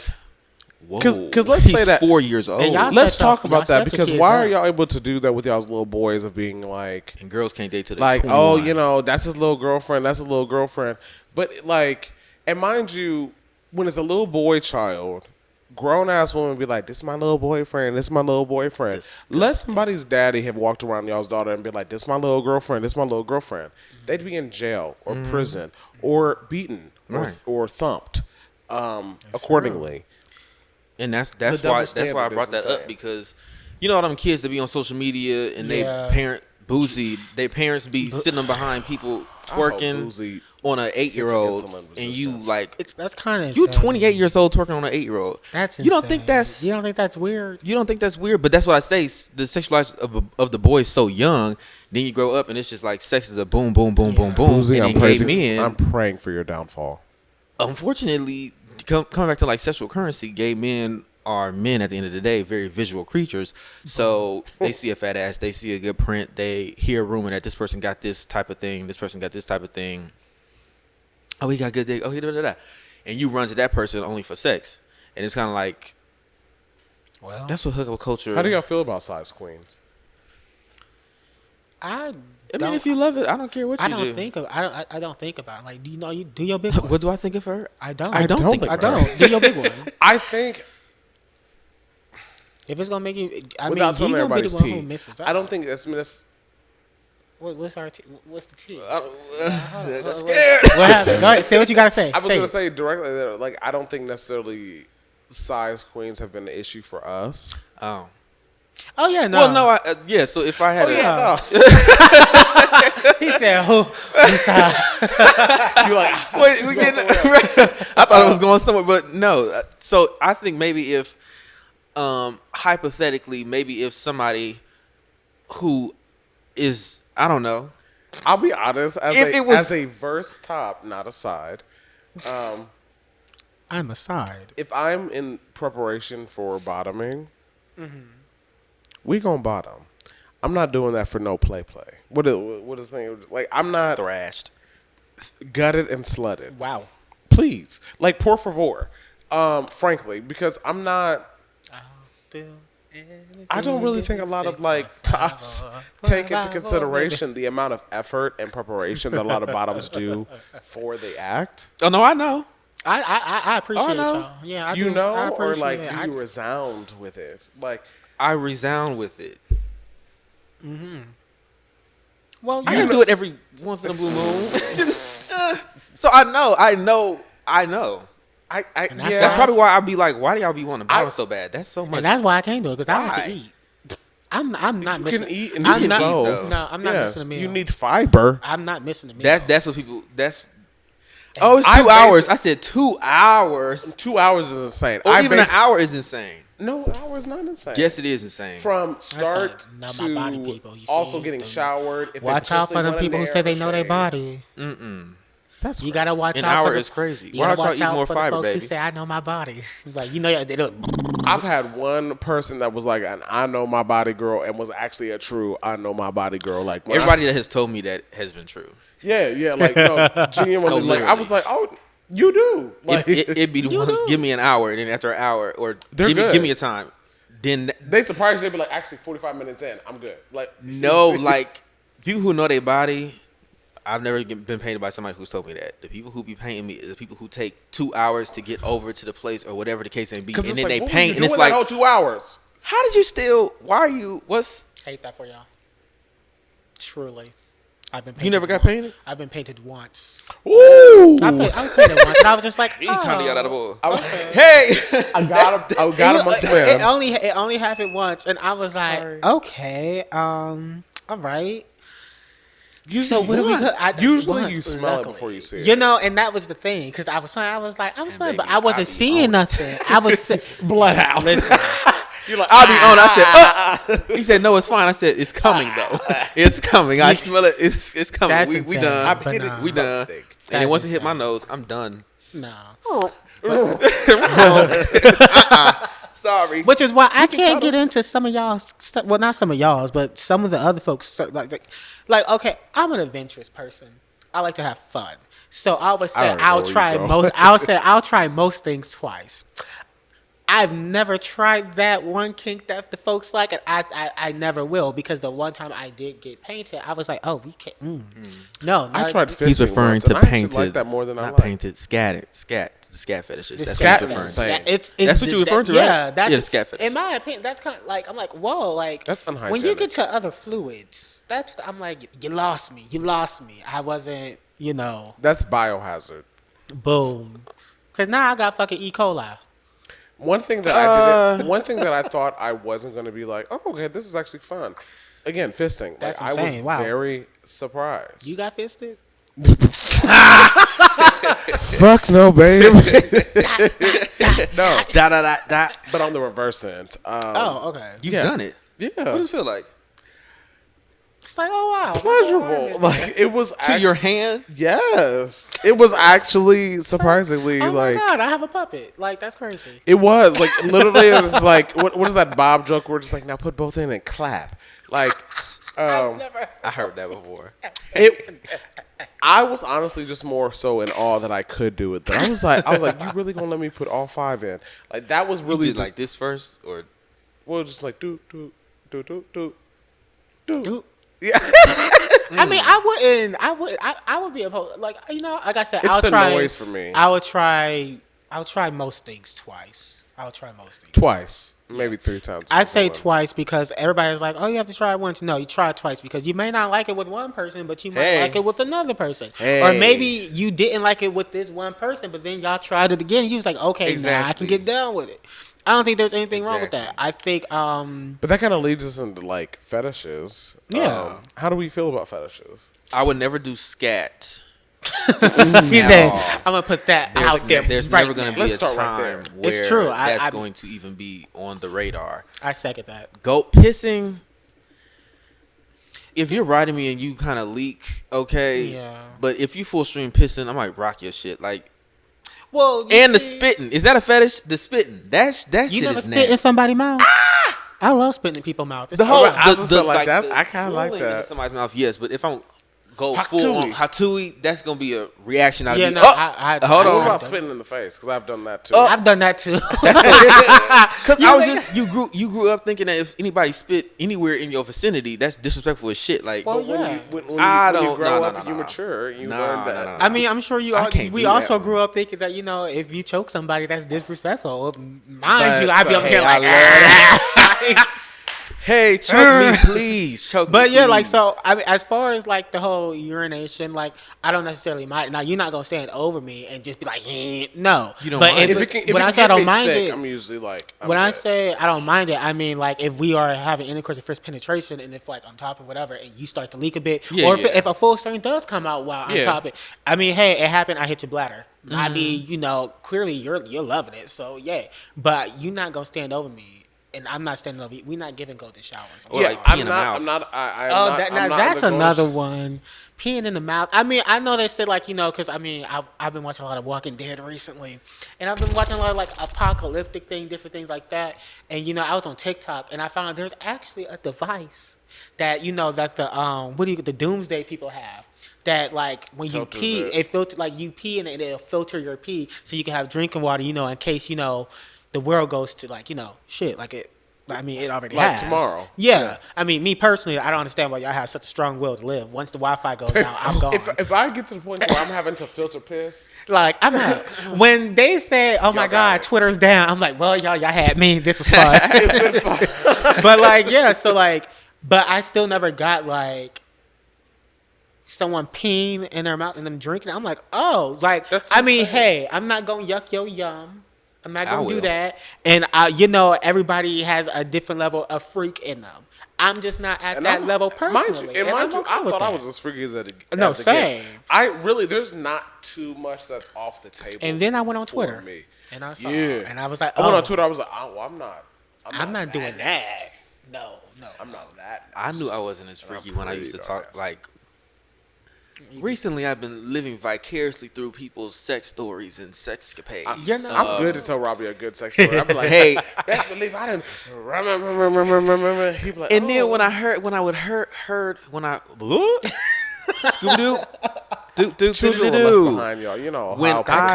whoa. Because let's he's say that 4 years old. And y'all Let's set talk y'all about that set the because kids why up. are y'all able to do that with y'all's little boys of being like, And girls can't date till they're like, 21. oh, that's his little girlfriend. That's his little girlfriend. But like, and mind you, when it's a little boy child, grown ass woman be like, this is my little boyfriend. This is my little boyfriend. Disgusting. Let somebody's daddy have walked around y'all's daughter and be like, this is my little girlfriend. This is my little girlfriend. They'd be in jail or prison or beaten Right. or thumped accordingly. And that's double why I standard brought is that up, insane. because all them kids that be on social media and they Yeah. boozy, their parents be sitting them behind people twerking Boozy on an 8-year-old, insulin and you resistance. like That's kind of you 28 years old twerking on an 8-year-old. That's you don't think insane. You don't think that's weird? you don't think that's weird, but that's what I say. The sexualization of the boy is so young. Then you grow up and it's just like sex is a boom, boom, boom, boom, boom. Boozy, and I'm then gay praising. men, I'm praying for your downfall. unfortunately, coming back to like sexual currency, gay men are men at the end of the day, very visual creatures. So they see a fat ass, they see a good print, they hear a rumor that this person got this type of thing, this person got this type of thing. Oh, he got good dick. Oh, he da. And you run to that person only for sex. And it's kind of like, Well, that's what hookup culture. How do y'all feel about size queens? I I don't, mean, if you love it, I don't care what you I do. don't think of. I don't think about it. Like, do you do your big one? What do I think of her? I don't. I don't think I of her. don't. Do your big one. I think, If it's gonna make you, I without mean, telling you gonna be everybody's the one who tea, misses. I don't think that's. What's our tea? What's the tea? I'm scared. What happened? Go ahead. Say what you gotta say. I was Say going it. to say directly that, like, I don't think necessarily size queens have been an issue for us. Oh. Oh yeah, no. Well, no, yeah. So if I had, He said, "Who?" You're like, wait, we getting, I thought it was going somewhere, but no. So I think maybe if, hypothetically, maybe if somebody who is, I don't know. I'll be honest, If as a verse top, not a side. I'm a side. If I'm in preparation for bottoming, we gonna bottom. I'm not doing that for no play. What is the thing? Like, I'm not Thrashed. gutted and slutted. Wow. Please, like, por favor. Frankly, because I'm not. I don't really think a lot of like tops take into consideration the amount of effort and preparation that a lot of bottoms do for the act. Oh no, I know. I appreciate no. y'all. Yeah, I You do. know, I or appreciate like it. do you resound with it? Like, I resound with it. Well, I you can know, do it every once in a blue moon. So I know. I that's yeah. That's probably why I'd be like, why do y'all be wanting to bottom so bad? That's so much. and that's why I can't do it because I have Why? to eat. I'm not You missing. can eat and I'm you can not, both. No, I'm not Yes, missing a meal. you need fiber. I'm not missing a meal. That's what people. That's. Oh, it's I 2 hours. I said 2 hours. 2 hours is insane. Or even an hour is insane. No, an hour is not insane. Yes, it is insane. From start not my body, to people. You also see, getting them- showered. If they Watch out for potentially them want a people who nair say they or know their shave. body. That's You gotta watch An out. hour for the, is crazy. You Why gotta don't y'all watch eat out more for fiber, the folks who baby? say I know my body. Like they don't. I've had one person that was like an I know my body girl and was actually a true I know my body girl. Like, when Everybody that has told me that has been true. yeah, like, no, genuinely, like, I was like, oh, you do. Like, It'd be the You ones do. give me an hour, and then after an hour, or They're good. give me a time. Then they surprised you. They be like, actually, 45 minutes in, I'm good. Like, no, like people who know their body. I've never been painted by somebody who's told me that. The people who be painting me is the people who take 2 hours to get over to the place or whatever the case may be, and it's then like, they what were paint, you and it's doing like, that whole 2 hours. how did you still? Why are you? What's? Hate that for y'all. Truly, I've been. You never got once. painted? I've been painted once. Ooh, I was painted once, and I was just like, He kind of got out of oh. order. Hey, I got amongst It men. only happened once, and I was like, okay, all right. So what do we do? Usually you smell it before you see it. You know, and that was the thing because I was like, I'm smelling, but baby, I wasn't seeing nothing. I was bloodhound. Listen, You're like, I'll be on. I said, he said, no, it's fine. I said, it's coming though. It's coming. I smell it. It's coming. That's We insane. done. But hit it nah. We done. something. And then once it hit insane. my nose, I'm done. no. Sorry. Which is why I can't get into some of y'all's stuff. Well, not some of y'all's, but some of the other folks. Like, okay, I'm an adventurous person. I like to have fun. So I would say I'll try most things twice. I've never tried that one kink that the folks like, and I never will, because the one time I did get painted, I was like, oh, we can't. No, I tried fisting. He's referring once, to and I actually painted. like that more than I not like. painted. Scat. The scat fetishes. That's scat what you're is referring to. insane. That's what you're referring to, right? Yeah, that's Yeah, scat fetish. In my opinion, that's kind of like, I'm like, whoa, like That's when you unhygienic. get to other fluids. I'm like, you lost me. I wasn't, That's biohazard. boom, because now I got fucking E. coli. One thing that I didn't, one thing that I thought I wasn't going to be like, oh, okay, this is actually fun. Again, fisting. That's like, I was insane. Wow. very surprised. You got fisted? Fuck no, babe. No, Da. but on the reverse end. Oh, okay. You've Yeah. done it. Yeah. What does it feel like? It's like, oh wow, Pleasurable. Like it was To your hand? Yes, it was actually surprisingly oh like my god, I have a puppet. Like that's crazy. it was like literally it was like what is that Bob joke where it's like now put both in and clap like Never. I heard that before. I was honestly just more so in awe that I could do it. That I was like, you really gonna let me put all 5 in? Like that was You really did just, like this first, or well, just like do. Dude. Yeah, I mean, I would be opposed. Like like I said, It's I'll the try. noise for me. I'll try most things twice. twice, maybe 3 times. I say before. twice because everybody's like, oh, you have to try it once. No, you try it twice because you may not like it with one person, but you might Hey. like it with another person. Hey. Or maybe you didn't like it with this one person, but then y'all tried it again. And you was like, okay, now I Exactly. can get down with it. I don't think there's anything wrong with that. Exactly. I think, But that kind of leads us into like fetishes. Yeah. How do we feel about fetishes? I would never do scat. he said, I'm going to put that out there. There's right never going to now. be Let's a start right time there. where It's true. that's going to even be on the radar. I second that. Go pissing. If you're riding me and you kind of leak, okay. Yeah. But if you full stream pissing, I might rock your shit. Like, Well, and the spitting. Is that a fetish? The spitting. That You shit never is spit in nasty. somebody's mouth? I love spitting in people's mouth. It's The whole, I was gonna say, like, that- the I kinda like drooling that. into somebody's mouth, yes. But if I'm go Hatui. full on hatui, that's gonna be a reaction out of Yeah, me. no, Oh, I hold What on. about spitting in the face? Because I've done that too. I've done that too. Because I was just you grew up thinking that if anybody spit anywhere in your vicinity, that's disrespectful as shit. Like, Well, when yeah. you, when I you don't- grow no, up no, and you no. mature, you No, learn no, that. no, no. I mean, I'm sure I can't we do also that. grew up thinking that, if you choke somebody, that's disrespectful. Mind But, you, I'd be up hey, here I like, love hey, choke me, please, choke me. But yeah, like, please. so, I mean, as far as like the whole urination, like, I don't necessarily mind. Now, you're not going to stand over me and just be like, no. You don't but mind? when I say I don't mind sick, it, I'm usually like, I'm when I good. say I don't mind it, I mean like if we are having intercourse or first penetration, and if like I'm topping whatever, and you start to leak a bit, Yeah, or yeah. if a full string does come out while I'm Yeah. topping, I mean, hey, it happened. I hit your bladder. I mean, clearly you're loving it, so yeah. But you're not gonna stand over me, and I'm not standing over you. We're not giving golden showers. Or yeah, like pee in I'm the not. mouth. I'm not. I'm Oh, not, now I'm not that's in the another goals. one. Peeing in the mouth. I mean, I know they said like because I mean I've been watching a lot of Walking Dead recently, and I've been watching a lot of like apocalyptic things, different things like that. And I was on TikTok and I found there's actually a device that that the the doomsday people have. That like when you Filters pee, it. it filter like you pee and it'll filter your pee so you can have drinking water. In case the world goes to like shit like it. I mean, it already Like has. tomorrow. Yeah. I mean, me personally, I don't understand why y'all have such a strong will to live. Once the Wi-Fi goes out, I'm gone. If I get to the point where I'm having to filter piss, Like, I'm out. When they said, oh my Y'all got God, it. Twitter's down, I'm like, well, y'all had me. This was fun. it's been fun. But like, yeah, so like, but I still never got like someone peeing in their mouth and them drinking. I'm like, oh, like, That's I mean, insane. hey, I'm not going to yuck your yum. I'm not I going to do will. that. And, everybody has a different level of freak in them. I'm just not at that level personally. Mind you, I thought I was as freaky as it No, as it same. gets. I really, there's not too much that's off the table. And then I went on Twitter. Me. And I saw it, and I was like, I went on Twitter. I was like, oh, well, I'm not doing that. No. I'm not that. I knew I wasn't as freaky when I used to talk. Like, recently, I've been living vicariously through people's sex stories and sexcapades. I'm good to tell Robbiey a good sex story. I'm like, hey, best believe I didn't. He be like, and then when I heard Scooby Doo, children were left behind, y'all. You know when how coming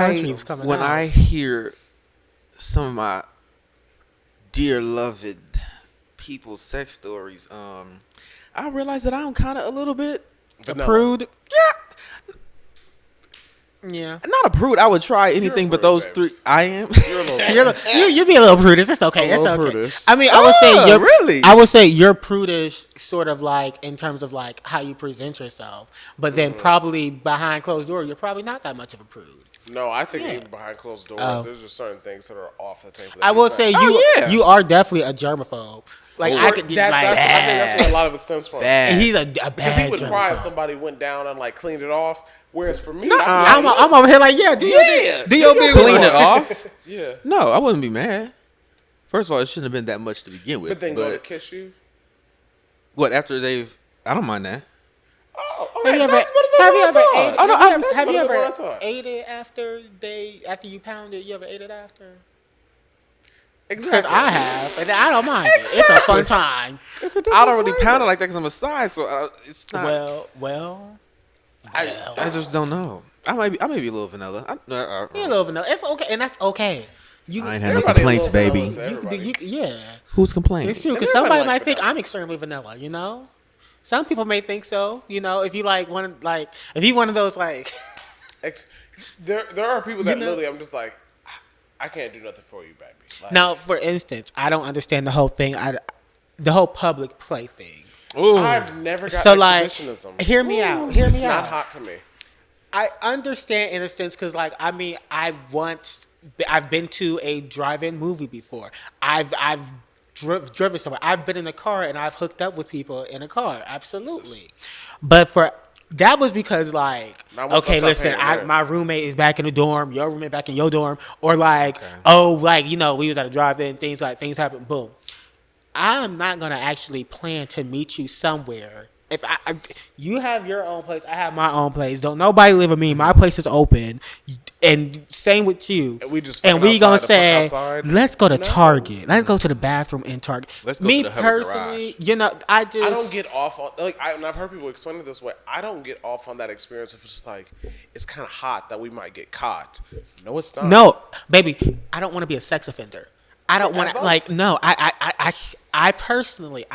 out. I hear some of my dear loved people's sex stories, I realize that I'm kind of a little bit a prude. Yeah. Not a prude. I would try anything but those three. I am. You be a little prudish. It's okay. It's okay. Prudish. I mean, I would say you're really. I would say you're prudish, sort of like in terms of like how you present yourself. But then probably behind closed doors, you're probably not that much of a prude. No, I think even behind closed doors, there's just certain things that are off the table. I will say you are definitely a germaphobe. Like I could I think that's where a lot of it stems from. And he's a bad Because he would germaphobe. cry if somebody went down and like cleaned it off. Whereas for me, I'm over here like, do your big clean one. it off. Yeah. No, I wouldn't be mad. First of all, it shouldn't have been that much to begin with. But then go to kiss you. What after they've? I don't mind that. Oh, okay. Have you ever ate it after you pound it? You ever ate it after? Exactly. Because I have, and I don't mind it. It's a fun time. I don't really pound it like that because I'm a side, so it's not. Well. I just don't know. I may be a little vanilla. You're a little vanilla. It's okay, and that's okay. I ain't had no complaints, baby. Yeah. Who's complaining? It's true, because somebody might think I'm extremely vanilla, you know? Some people may think so, you know, if you like if you one of those like there are people that literally I'm just like, I can't do nothing for you, baby. Like, now, for instance, I don't understand the whole thing, the whole public play thing. Ooh. I've never got exhibitionism. Like, hear me out. It's not hot to me. I understand in a sense because, like, I mean, I've been to a drive-in movie before. I've driven somewhere. I've been in a car and I've hooked up with people in a car. Absolutely. But that was because, like, okay, listen, my roommate is back in the dorm, your roommate back in your dorm, or like, we was at a drive-in, things happen, boom. I'm not gonna actually plan to meet you somewhere. If you have your own place, I have my own place. Don't nobody live with me. My place is open, and same with you. And we gonna say, let's go to Target. Let's go to the bathroom in Target. Let's go to the personally, garage. I don't get off on and I've heard people explain it this way. I don't get off on that experience if it's just like it's kind of hot that we might get caught. No, it's not. No, baby, I don't want to be a sex offender. I don't want to no. I personally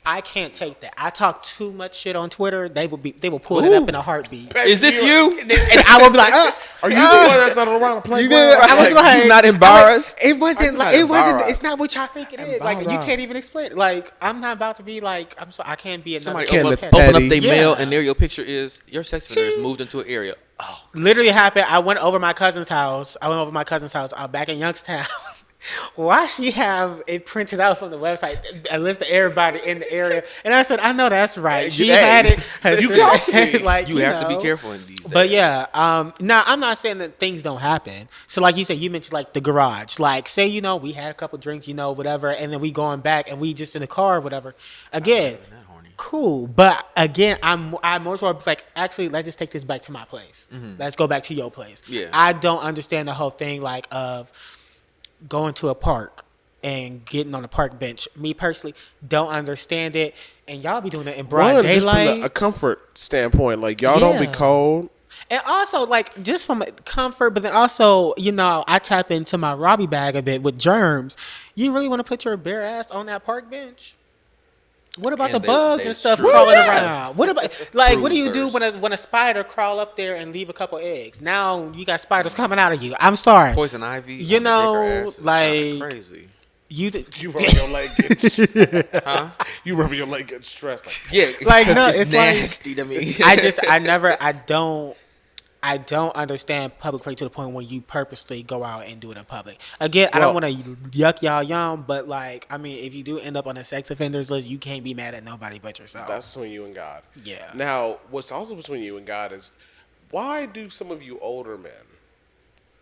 I can't take that. I talk too much shit on Twitter. They will pull it up in a heartbeat. Is this you? And I will be like, are you the one that's not around the playground? I was like, you're not embarrassed. It wasn't. It's not what y'all think it is. Like you can't even explain it. Like I'm not about to be like. I'm sorry. I can't be another. Somebody open up their mail and there your picture is your sex offender has moved into an area. Oh, literally happened. I went over my cousin's house. Back in Youngstown. Why she have it printed out from the website and list of everybody in the area? And I said, I know that's right. She had it. You got to be. You have to be careful in these days. But yeah, now I'm not saying that things don't happen. So like you said, you mentioned like the garage. Like say we had a couple drinks, whatever, and then we going back and we just in the car or whatever. Again, cool. But again, I'm more so like actually let's just take this back to my place. Mm-hmm. Let's go back to your place. Yeah. I don't understand the whole thing like of going to a park and getting on a park bench. Me personally, don't understand it. And y'all be doing it in broad daylight. Just from a comfort standpoint, like y'all don't be cold. And also, like, just from comfort, but then also, I tap into my Robbiey bag a bit with germs. You really want to put your bare ass on that park bench? What about the bugs and stuff crawling around? What about what do you do when a spider crawl up there and leave a couple eggs? Now you got spiders coming out of you. I'm sorry. Poison ivy. Like crazy. You rub your leg get huh? You rub your leg get stressed. Yeah, like no, it's nasty to me. I don't. I don't understand public play to the point when you purposely go out and do it in public. Again, I don't want to yuck y'all young, but like, I mean, if you do end up on a sex offenders list, you can't be mad at nobody but yourself. That's between you and God. Yeah. Now, what's also between you and God is, why do some of you older men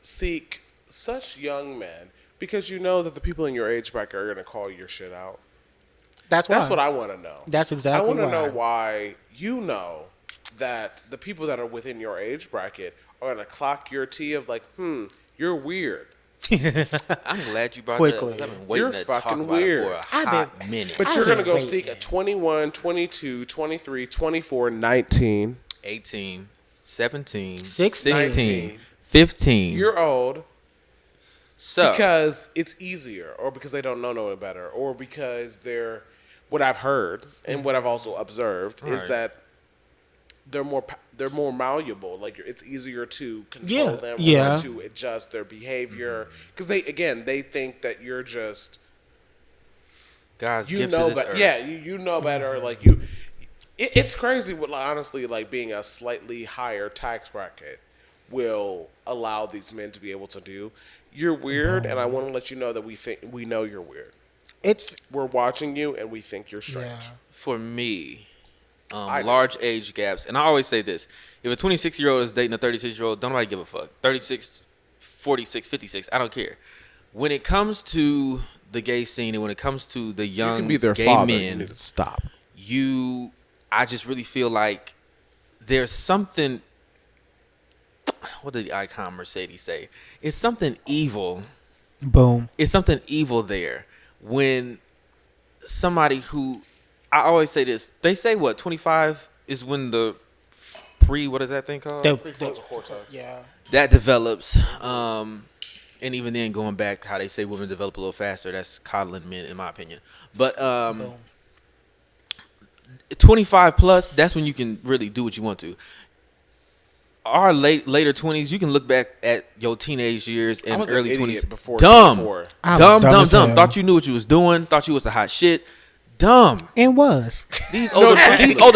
seek such young men? Because you know that the people in your age bracket are going to call your shit out. That's what I want to know. That's exactly I want to why. know why you know that the people that are within your age bracket are going to clock your tea of like, you're weird. I'm glad you brought Quickly. that up. I've been waiting You're to fucking talk about weird. it for a hot minute. But I've you're going to been go seek a waiting. 21, 22, 23, 24, 19. 18, 17, 16, 16, 15. You're old. So, Because it's easier, or because they don't know no better, or because they're, what I've heard and what I've also observed is Right. that they're more malleable. Like, it's easier to control them Yeah. or to adjust their behavior, because they think that you're just, God's you gift know to this better. earth. Yeah, you know better. Like it's crazy. What, like, honestly, like being a slightly higher tax bracket will allow these men to be able to do. You're weird, and I want to let you know that we know you're weird. We're watching you, and we think you're strange. Yeah. For me, I know large this. age gaps, and I always say this: if a 26-year-old is dating a 36-year-old, don't nobody give a fuck. 36, 46, 56, I don't care. When it comes to the gay scene, and when it comes to the You young can be their gay father. You men, need to stop. I just really feel like there's something. What did the icon Mercedes say? It's something evil. Boom. It's something evil there when somebody who, I always say this, they say what, 25 is when the what is that thing called? Prefrontal cortex. Yeah. That develops. And even then, going back, how they say women develop a little faster, that's coddling men, in my opinion. But 25 plus, that's when you can really do what you want to. Our later 20s, you can look back at your teenage years I and was early an idiot 20s. before Dumb. 24. I was Dumb. as hell. Thought you knew what you was doing. Thought you was the hot shit. Dumb. And was. These older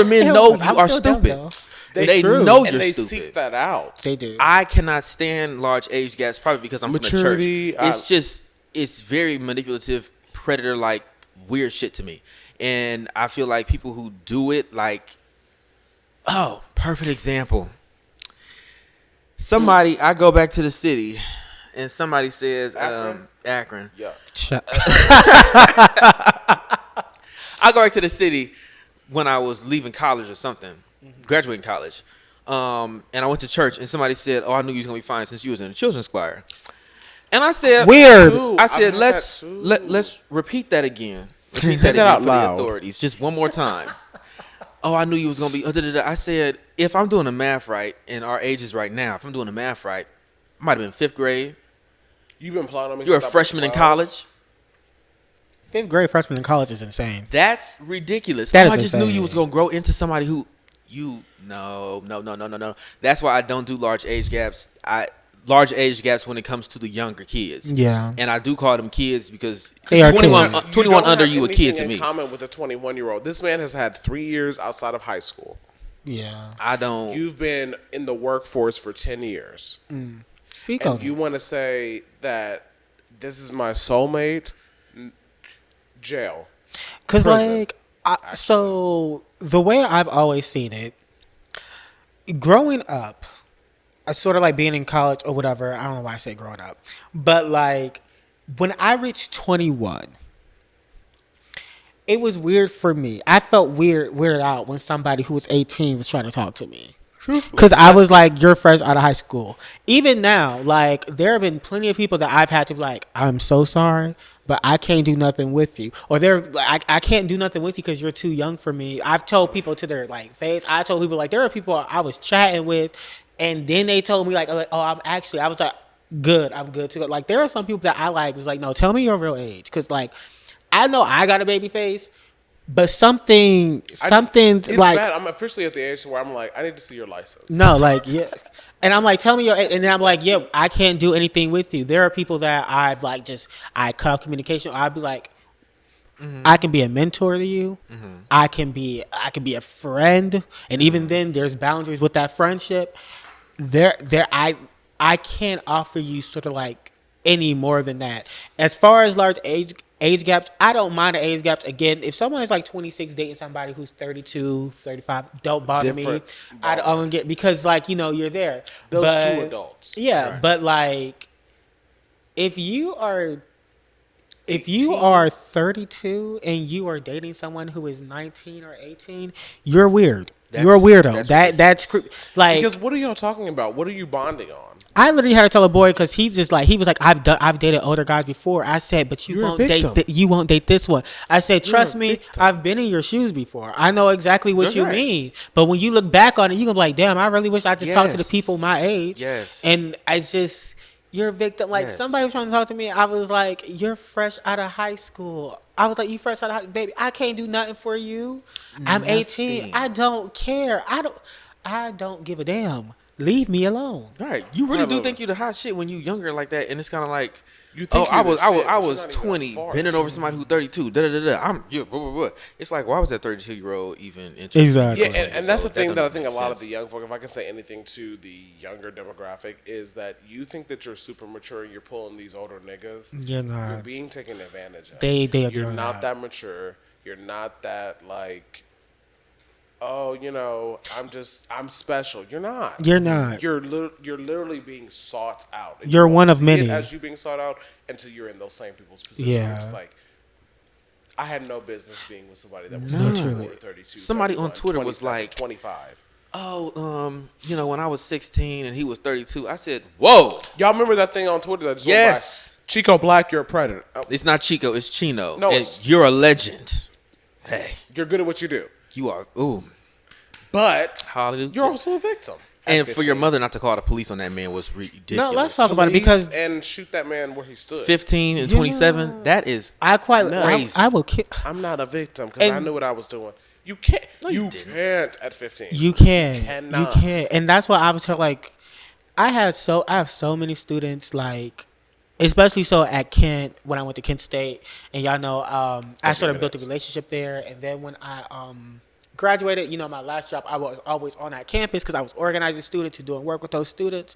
men It know was. you I'm are still dumb, stupid. though. They true. know And you're they stupid. seek that out. They do. I cannot stand large age gaps, probably because I'm Maturity, from the church. It's very manipulative, predator-like, weird shit to me. And I feel like people who do it, like, perfect example. I go back to the city, and somebody says, Akron. Yeah. I go back to the city when I was leaving college or something, graduating college. And I went to church, and somebody said, I knew you was going to be fine since you was in the children's choir. And I said, Weird. Ooh, I I've said, had let's that too. let's repeat that again. Repeat Say that out for loud. the authorities, just one more time. I knew you was gonna be. I said, if I'm doing the math right, and our ages right now, if I'm doing the math right, I might have been 5th grade. You've been plotting on me. You're a since I was freshman in 12. college. 5th grade freshman in college is insane. That's ridiculous. That is I just knew insane. you was gonna grow into somebody who no. That's why I don't do large age gaps. Large age gaps when it comes to the younger kids. Yeah. And I do call them kids because They are 21, kids. 21 under you you a don't kid have to anything me. in common with a 21-year-old. This man has had 3 years outside of high school. Yeah. I don't. You've been in the workforce for 10 years. Speak on And you it. want to say that this is my soulmate? Jail. Because, prison, like, so the way I've always seen it, growing up, sort of like being in college or whatever, I don't know why I say growing up, but like when I reached 21, it was weird for me. I felt weirded out when somebody who was 18 was trying to talk to me. Because I was like, you're fresh out of high school. Even now, like, there have been plenty of people that I've had to be like, I'm so sorry, but I can't do nothing with you. Or they're like, I can't do nothing with you because you're too young for me. I've told people to their like face. I told people like, there are people I was chatting with, and then they told me like, oh, I was like, good, I'm good to go. Like, there are some people that I like was like, no, tell me your real age. Because like, I know I got a baby face, but something's It's like, bad. I'm officially at the age where I'm like, I need to see your license. no, like, yeah. And I'm like, tell me your, and then I'm like, yeah, I can't do anything with you. There are people that I've like I cut off communication. I'd be like, I can be a mentor to you. I can be a friend. And even then there's boundaries with that friendship. I can't offer you sort of like any more than that. As far as large age gaps, I don't mind the age gaps. Again, if someone is like 26 dating somebody who's 32, 35, don't bother me. I don't get, because like, you know, you're there. Those two adults. Yeah, right. but like if you are 32 and you are dating someone who is 19 or 18, you're weird. You're a weirdo. That's like, because what are y'all talking about? What are you bonding on? I literally had to tell a boy because he was like, I've dated older guys before. I said, but you won't date this one. I said, trust me, I've been in your shoes before. I know exactly what you mean. But when you look back on it, you gonna be like, damn, I really wish I just talked to the people my age. Yes. And I just, you're a victim. Like somebody was trying to talk to me. I was like, you're fresh out of high school. I was like, you fresh out of high, baby. I can't do nothing for you. I'm 18. I don't care. I don't give a damn. Leave me alone. Right. You really do think you the hot shit when you younger like that, and it's kind of like, you think I was 20, bending over somebody who's 32. Blah, blah, blah. It's like, why was that 32-year-old even interested? Exactly. Yeah, and that's the thing that I think a lot of the young folk, if I can say anything to the younger demographic, is that you think that you're super mature and you're pulling these older niggas. You're not. You're being taken advantage of. You're not that mature. You're not that like, oh, you know, I'm special. You're not. You're not. You're literally being sought out. And you're you one of see many. it as you being sought out until you're in those same people's position. Yeah. It's like, I had no business being with somebody that was 32. Somebody on Twitter was like 25. Oh, you know, when I was 16 and he was 32, I said, whoa. Y'all remember that thing on Twitter that just yes. went by? Chico Black, you're a predator. Oh. It's not Chico, it's Chino. No, you're a legend. Hey. You're good at what you do. You are. Ooh. But hallelujah. You're also a victim. And for your mother not to call the police on that man was ridiculous. No, let's talk about it because and shoot that man where he stood. 15 and 27. That is crazy. I will kill. I'm not a victim because I knew what I was doing. You can't. No, you can't at 15. You can. Cannot. You can. And that's why I was like, I have so many students like. Especially so at Kent, when I went to Kent State, and y'all know, I sort of built a relationship there. And then when I graduated, you know, my last job, I was always on that campus because I was organizing students and doing work with those students.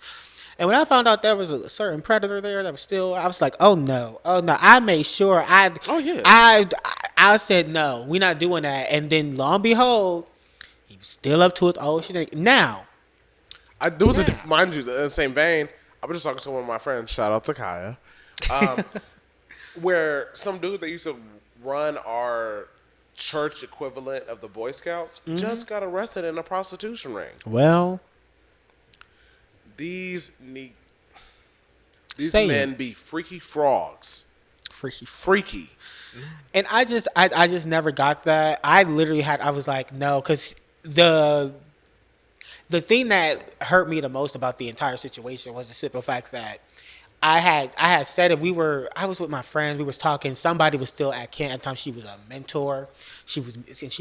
And when I found out there was a certain predator there that was still, I was like, oh no. I made sure I said, no, we're not doing that. And then lo and behold, he was still up to his old shit. Now, mind you, in the same vein, I was just talking to one of my friends, shout out to Kaya, where some dude that used to run our church equivalent of the Boy Scouts just got arrested in a prostitution ring. Well, these men be freaky frogs. Freaky. And I just never got that. I was like, no, because the thing that hurt me the most about the entire situation was the simple fact that I had said I was with my friends, we was talking, somebody was still at camp at the time. She was a mentor. She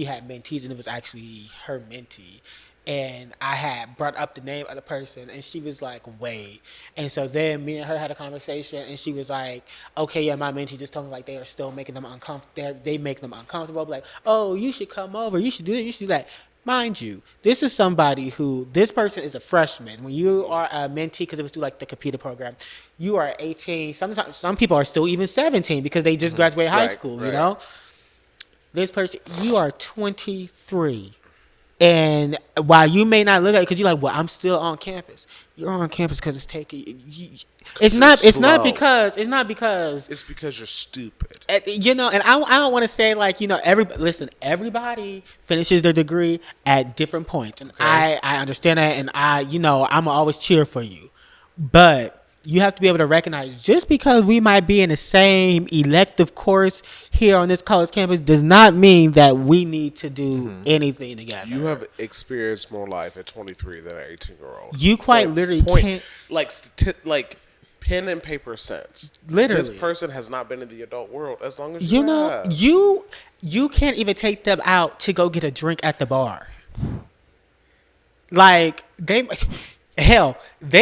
had mentees, and it was actually her mentee. And I had brought up the name of the person, and she was like, wait. And so then me and her had a conversation, and she was like, okay, yeah, my mentee just told me like they are still making them uncomfortable. They make them uncomfortable. Like, oh, you should come over. You should do this. You should do that. Mind you, this is somebody this person is a freshman. When you are a mentee, because it was through like the computer program, you are 18. Sometimes some people are still even 17 because they just graduated high school, you know? This person, you are 23. And while you may not look at it, because you're like, well, I'm still on campus. You're on campus because it's taking. It's because you're stupid. You know, and I don't want to say like, you know, everybody finishes their degree at different points, and I understand that, and I'm always cheer for you, but you have to be able to recognize just because we might be in the same elective course here on this college campus does not mean that we need to do anything together. You have experienced more life at 23 than an 18-year-old. You quite literally can't. Like pen and paper sense. Literally. This person has not been in the adult world as long as you know, you can't even take them out to go get a drink at the bar. Like, they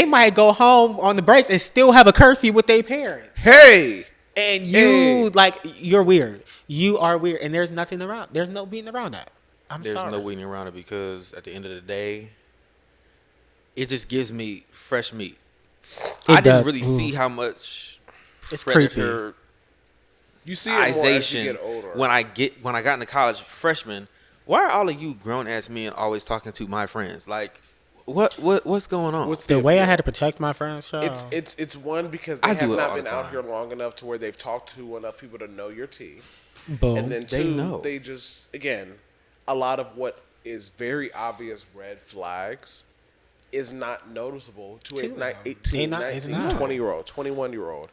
might go home on the breaks and still have a curfew with their parents. Hey! And you're weird. You are weird. And there's nothing around. There's no beating around that. There's no beating around it because at the end of the day, it just gives me fresh meat. It I didn't does. really see how much It's creepy. predator You see it more as you get older. when I got into college, freshman. Why are all of you grown ass men always talking to my friends? Like, what's going on? What's The way I had to protect my friends, child. It's one because they I have do it not all been the out time. here long enough to where they've talked to enough people to know your tea. Boom. And then They two, know. they just, again, a lot of what is very obvious red flags is not noticeable to To a them. 18, It's 19, not. 20-year-old, 21-year-old.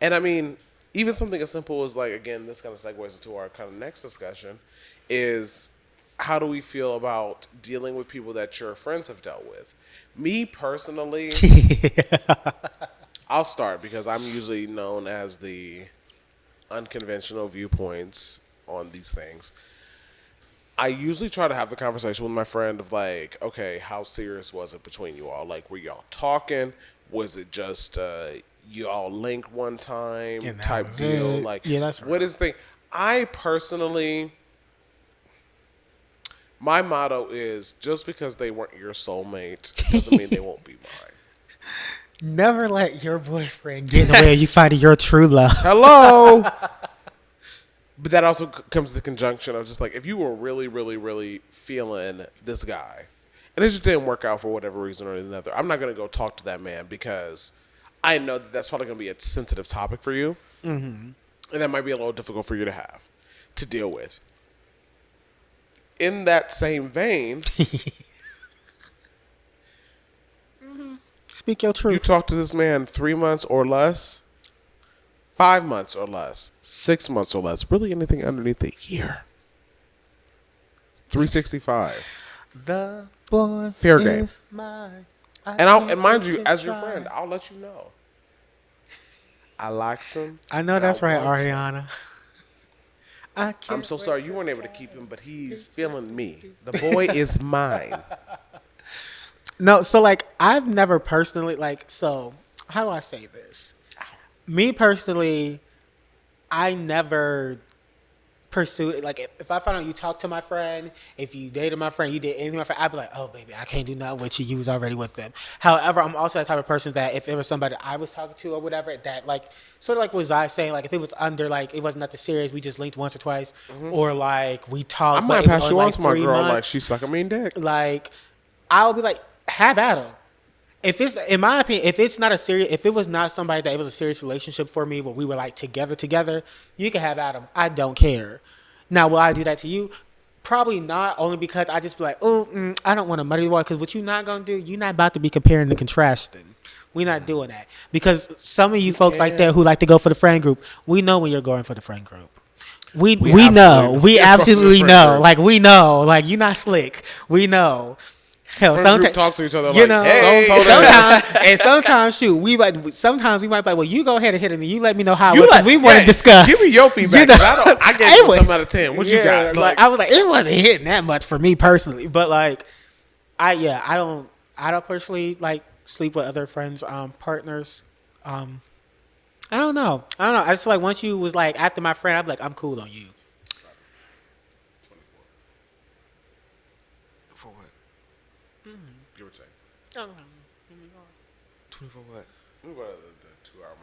And I mean, even something as simple as like, again, this kind of segues into our kind of next discussion is how do we feel about dealing with people that your friends have dealt with? Me personally, I'll start because I'm usually known as the unconventional viewpoints on these things. I usually try to have the conversation with my friend of like, okay, how serious was it between you all? Like, were y'all talking? Was it just y'all linked one time And that type was deal? it. Like, Yeah, that's what right. is the thing? I personally, my motto is just because they weren't your soulmate doesn't mean they won't be mine. Never let your boyfriend get in the way of you finding your true love. Hello. But that also comes to the conjunction of just like, if you were really, really, really feeling this guy and it just didn't work out for whatever reason or another, I'm not going to go talk to that man because I know that that's probably going to be a sensitive topic for you. Mm-hmm. And that might be a little difficult for you to have, to deal with. In that same vein, Speak your truth. you talk to this man 3 months or less, 5 months or less, 6 months or less, really anything underneath a year. 365. The boy Fair game. is mine. And mind you, as your friend, I'll let you know. I like him. I know that's right, want him. Ariana. I'm so sorry you weren't able to keep him, but he's feeling me. The boy is mine. No, so like I've never personally so how do I say this? Me personally, I never pursued like if I found out you talked to my friend, if you dated my friend, you did anything with my friend, I'd be like, oh baby, I can't do nothing with you. You was already with them. However, I'm also the type of person that if it was somebody I was talking to or whatever, that like sort of like was I saying, like if it was under like it wasn't nothing serious, we just linked once or twice, or like we talked. I might but it was pass you only, on to my 3 girl like months, she's sucking me dick. like I'll be like, have at 'em. If it's, in my opinion, if it's not a serious, if it was not somebody that it was a serious relationship for me, where we were like together, you can have at 'em. I don't care. Now, will I do that to you? Probably not. Only because I just be like, oh, I don't want to muddy the water. Because what you're not gonna do, you're not about to be comparing and contrasting. We're not doing that. Because some of you folks like that who like to go for the friend group, we know when you're going for the friend group. We know. We absolutely know. Like we know. Like you're not slick. We know. Hell, Friend group talk to each other you like, know, hey, sometimes shoot, we might be like, well, you go ahead and hit it, and you let me know how it You was, 'cause like- we want to yeah, discuss. give me your feedback, 'cause I gave you a 7 out of 10. What you got? Like, I was like, it wasn't hitting that much for me personally, but like, I don't personally like sleep with other friends, partners. I don't know. I just feel like once you was like after my friend, I'd be like, I'm cool on you. For what? Give or take. 24 what? We were at the 2 hour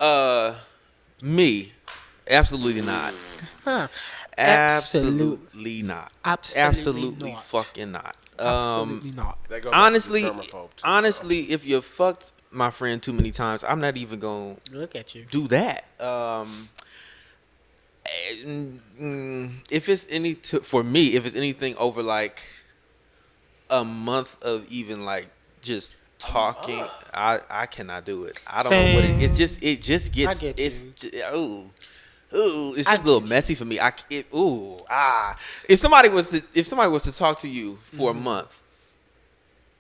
mark. Me, absolutely not. Huh. Absolutely not. Absolutely not. Fucking not. Absolutely not. That goes back to the Honestly, germaphobe too, honestly, if you fucked my friend too many times, I'm not even gonna Look at you. do that. If it's for me, if it's anything over like a month of even like just talking, I cannot do it. I don't know what it just gets. I get it's you. it's just a little messy for me. If somebody was to talk to you for a month,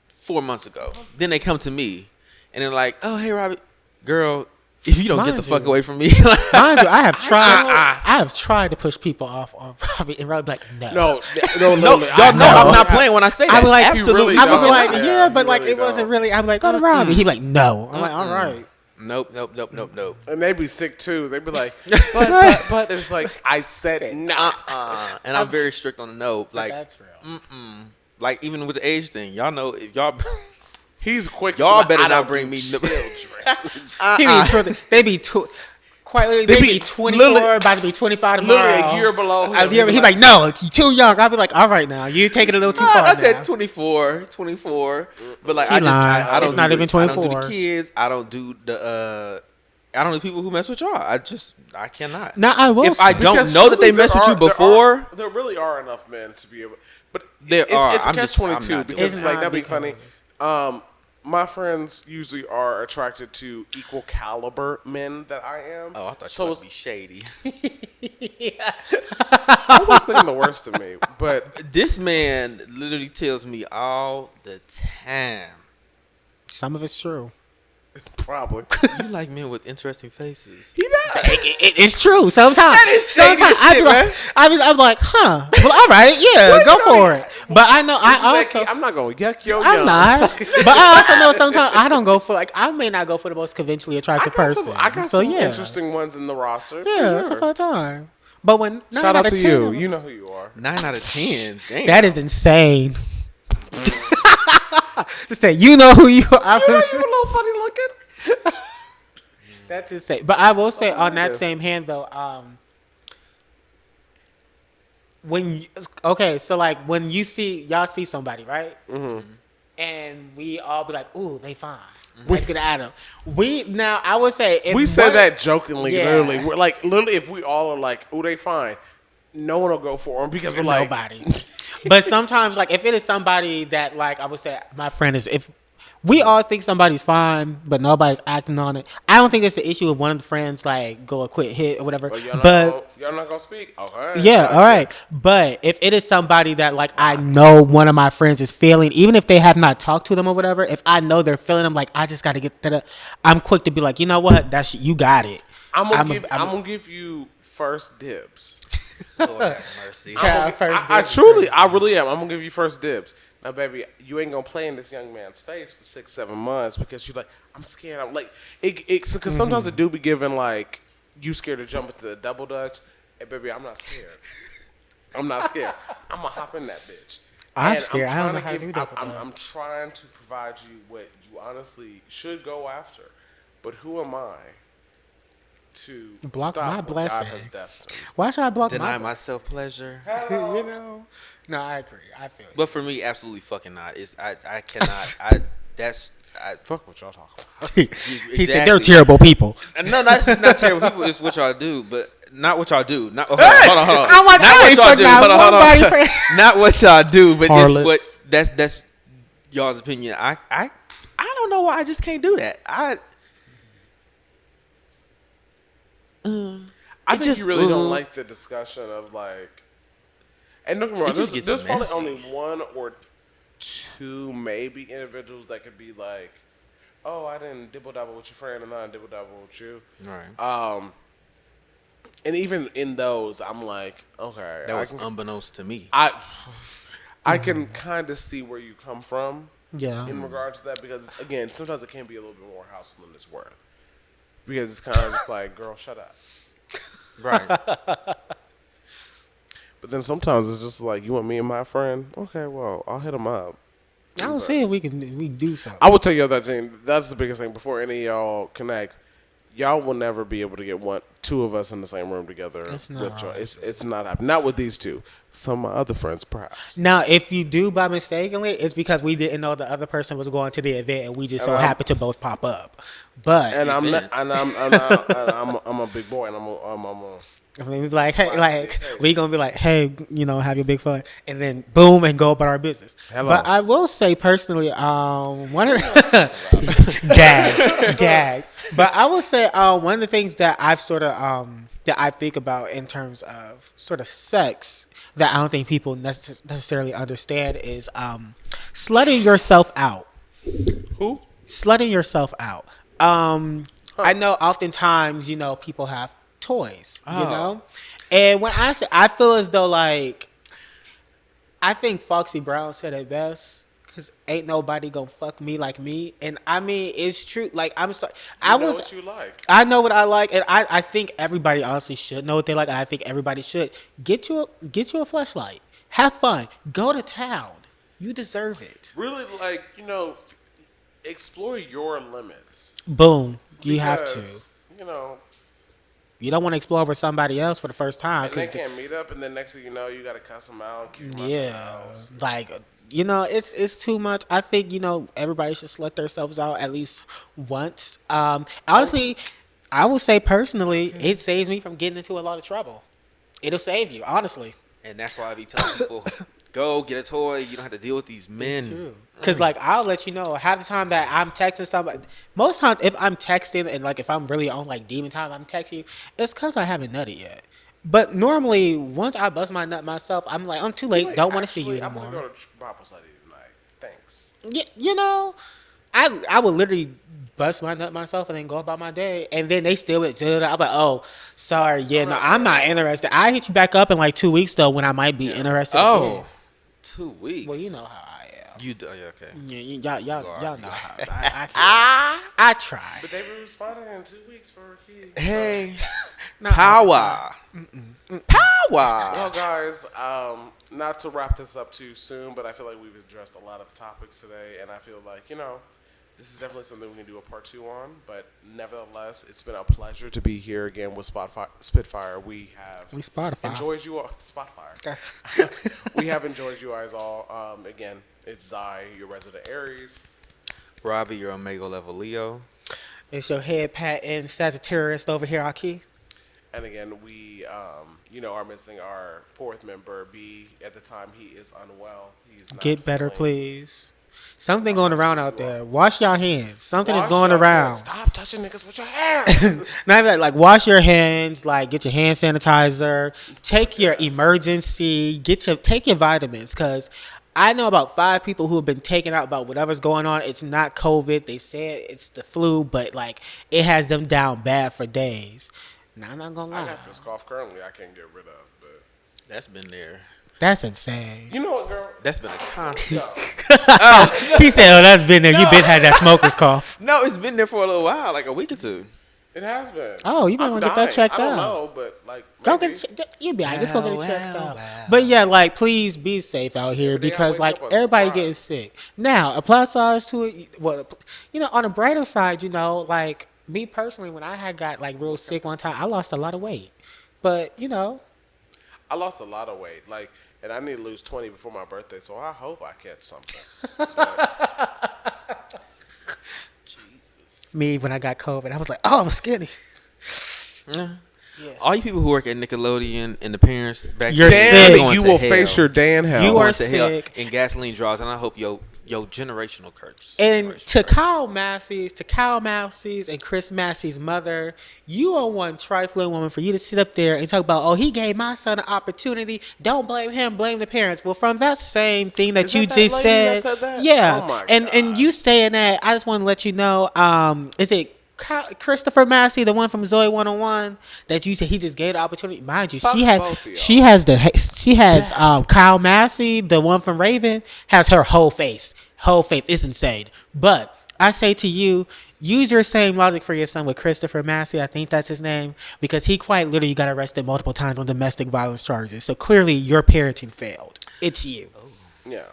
4 months ago, then they come to me and they're like, oh hey Robbie, girl, if you don't get the fuck away from me, mind you, I have tried to push people off on Robbie, and Robbie like, no. No, y'all know I'm not playing when I say that. I would like, absolutely. I would be don't. like, Yeah, yeah, but you like really it wasn't don't. really. I'm like, go to Robbie. He like, no. I'm like, all right. Nope. And they be sick too. They be like, but it's like I said nah. And I'm very strict on the no. Like that's real. Like even with the age thing, y'all know if y'all. He's quick. Y'all to better I not don't bring do me. children. They be quite literally. They be 24, about to be 25 tomorrow. Literally a year below him. He's like, no, you're too young. I'll be like, all right, now you take it a little too far. I said now. 24, but like He lying. I don't. It's not even 24. I don't do the kids. I don't do the. I don't do people who mess with y'all. I cannot. Now I will. If I don't know that they messed with you before, there really are enough men to be able. But there are. It's a catch-22 because it's like not that'd be because- funny. My friends usually are attracted to equal caliber men that I am. oh, I thought so you it's would be shady. I was thinking the worst of me, but This man literally tells me all the time. Some of it's true. probably You like men with interesting faces. he does. It's true. Sometimes. That is shady as shit, man. I'm like, huh. Well, all right, yeah, go for it. But I know I also. I'm not going to yuck your I'm yum. not. But I also know sometimes I don't go for like I may not go for the most conventionally attractive person. I got so some yeah. interesting ones in the roster. for Yeah, it's a sure. fun time. But when Shout 9 out out to of you. 10, You know who you are. 9 out of 10. Damn. that is insane. Just say you know who you are. You a little funny looking. That's insane. But I will say on that Yes. same hand though, so like when y'all see somebody, right? Mm-hmm. And we all be like, ooh, they fine. Let's get at them. I would say if We say that jokingly, Yeah. literally. We're like, literally, if we all are like, ooh, they fine, no one will go for them because we're like, nobody. But sometimes, like, if it is somebody that, like, I would say my friend is, if we all think somebody's fine, but nobody's acting on it, I don't think it's the issue if one of the friends, like, go a quick hit or whatever. well, But y'all not gonna speak. Okay. yeah, all right. But if it is somebody that, like, I know one of my friends is feeling, even if they have not talked to them or whatever, if I know they're feeling them, like, I just got to get to I'm quick to be like, you know what? You got it. I'm gonna give you first dibs. Lord have mercy. I really am. I'm gonna give you first dibs. Now, baby, you ain't gonna play in this young man's face for 6-7 months because you're like, I'm scared. I'm like, because sometimes it do be given like, you scared to jump into the double dutch. Hey, baby, I'm not scared. I'm not scared. I'm gonna hop in that bitch. I'm And scared. I don't know trying how to do double dutch. I'm trying to provide you what you honestly should go after. But who am I to Block stop my what blessing. God has destined? Why should I block Deny my myself pleasure. you know? No, I agree. I feel it. But for me, absolutely fucking not. I cannot. Fuck what y'all talking about. He said they're terrible people. No, that's just not terrible people. It's what y'all do, but not what y'all do. Not hold on. I'm like, not what y'all do. Hold on. Not what y'all do, but Harlots. that's y'all's opinion. I don't know why I just can't do that. I think just you really don't like the discussion of like, and don't get me wrong, It just there's gets probably messy. only one or two maybe individuals that could be like, oh, I didn't dibble dabble with your friend and I didn't dibble dabble with you. Right. And even in those, I'm like, okay, That was unbeknownst to me. I can kind of see where you come from. Yeah. In regards to that, because again, sometimes it can be a little bit more hassle than it's worth. Because it's kind of just like, girl, shut up. Right. But then sometimes it's just like, you want me and my friend? Okay, well, I'll hit him up. I don't see if we can do something. I will tell you that thing. That's the biggest thing. Before any of y'all connect, y'all will never be able to get two of us in the same room together. It's not with y'all. hard. It's not happening. Not with these two. Some of my other friends, perhaps. Now, if you do by mistakenly, it's because we didn't know the other person was going to the event, and we just so happened to both pop up. But And I'm a big boy, and I'm a I mean, we be like, hey, we gonna be like, hey, have your big fun, and then boom, and go about our business. Hello. But I will say personally, one of the gag. But I will say one of the things that I've sort of that I think about in terms of sort of sex that I don't think people necessarily understand is slutting yourself out. who? Slutting yourself out. I know oftentimes, people have toys, and when I feel as though, like, I think Foxy Brown said it best, Cause ain't nobody gonna fuck me like me, and I mean it's true. Like I'm sorry, You know what you like. I know what I like, and I think everybody honestly should know what they like, and I think everybody should get you a fleshlight, have fun, go to town. You deserve it. Really, like, explore your limits. Boom, you have to. You know, You don't want to explore with somebody else for the first time. and they can't meet up, and then next thing you know, you got to cuss them out. Keep them out Yeah, your house. like it's too much. I think everybody should slut themselves out at least once. Honestly, I will say personally, it saves me from getting into a lot of trouble. It'll save you, honestly. And that's why I be telling people, go get a toy. You don't have to deal with these men. Because like I'll let you know half the time that I'm texting somebody. Most times if I'm texting and like if I'm really on like demon time, I'm texting you. It's because I haven't nutted yet. But normally, once I bust my nut myself, I'm like, I'm too late. Don't want to see you anymore. I'm gonna go to Bible study tonight. Thanks. Yeah, I would literally bust my nut myself and then go about my day, and then they still would. I'm like, oh, sorry, yeah, no, I'm not interested. I hit you back up in like 2 weeks though, when I might be interested. Oh, again. 2 weeks. Well, you know how I am. You do, yeah, okay. Yeah, y'all know how I try. But they were responding in 2 weeks for a key. Hey, Not power. Power. Well, guys, not to wrap this up too soon, but I feel like we've addressed a lot of topics today, and I feel like, this is definitely something we can do a part 2 on, but nevertheless, it's been a pleasure to be here again with SpitFyre. We Spotify. enjoyed you all. SpitFyre. We have enjoyed you guys all. Again, it's Zai, your resident Aries. Robbiey, your Omega level Leo. It's your head pat and Sagittarius over here, Akii. And again, we, are missing our 4th member, B. At the time, he is unwell. He's not Get better, feeling- please. Something going around out there. Wash your hands. Something is going around. Stop touching niggas with your hands. Not even that, like wash your hands, like get your hand sanitizer, take your emergency, take your vitamins, because I know about 5 people who have been taken out about whatever's going on. It's not COVID. They say it's the flu, but like it has them down bad for days. Now I'm not gonna lie. I got this cough currently I can't get rid of, but That's been there. That's insane. you know what, girl? That's been a constant. He said, "Oh, that's been there. You been had that smoker's cough." No, it's been there for a little while, like a week or 2. It has been. Oh, you might want to get that checked I don't out. know, but like Go maybe. get you be alright. Let's go get it checked Well, out. well. But yeah, like please be safe out here Every day I because wake like up, I'm everybody surprised. getting sick. Now, apply size to it. Well, on the brighter side, like me personally, when I had got like real sick one time, I lost a lot of weight. But I lost a lot of weight, and I need to lose 20 before my birthday, so I hope I catch something. me when I got COVID, I was like, oh, I'm skinny. Yeah. Yeah. All you people who work at Nickelodeon and the parents back You're then, sick. going You to will hell. face your Dan hell. You Going are to hell sick. in gasoline draws, and I hope your generational curse. And Generational to curse. Kyle Massey's and Chris Massey's mother, you are one trifling woman for you to sit up there and talk about, oh, he gave my son an opportunity. Don't blame him, blame the parents. Well, from that same thing that Is you that that just lady said, that said that? yeah, Oh my and God. you saying that, I just want to let you know, is it Christopher Massey, the one from Zoe 101, that you said he just gave the opportunity? Mind you, Fuck she both of has Kyle Massey, the one from Raven, has her whole face. It's insane. But I say to you, use your same logic for your son with Christopher Massey. I think that's his name, because he quite literally got arrested multiple times on domestic violence charges. So clearly your parenting failed. It's you. Yeah.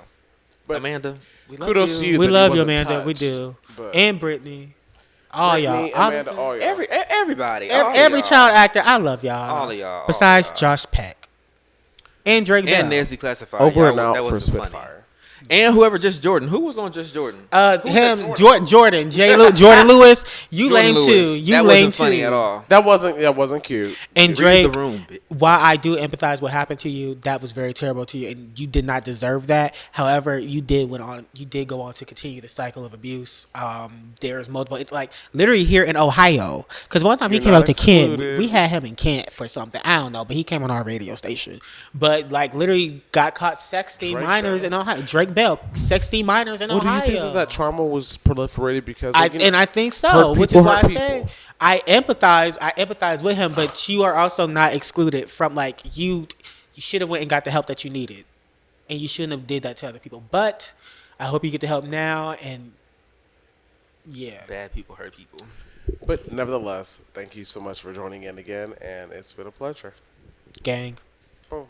But Amanda, we love kudos to you. We that love he you, wasn't Amanda. We touched, do. but And Brittany. All y'all. Brittany, Amanda, Honestly, all y'all. everybody, all every y'all. child actor, I love y'all. All of y'all, all Besides y'all. Josh Peck. And Drake Bell. and Nancy Classified. Over Y'all, and out that for wasn't funny. Spitfire. And whoever Just Jordan. Who was on Just Jordan? Jordan. Jordan Lewis. You Jordan lame Lewis. too. You that lame wasn't funny too. at all. That wasn't cute. And Read Drake, the room. while I do empathize what happened to you, that was very terrible to you, and you did not deserve that. However, you did go on to continue the cycle of abuse. There's multiple. It's like literally here in Ohio, because one time he You're came not up to Kent. excluded. We had him in Kent for something. I don't know, but he came on our radio station. But like literally got caught sexting Drake minors Bell. in Ohio. Drake Bell sexting minors in Well, do Ohio. you think that trauma was proliferated because I think hurt so, which is people why I hurt say people. I empathize with him, but you are also not excluded from you should have went and got the help that you needed, and you shouldn't have did that to other people. But I hope you get the help now. And yeah, Bad people hurt people. But nevertheless, thank you so much for joining in again, and it's been a pleasure. gang. Boom.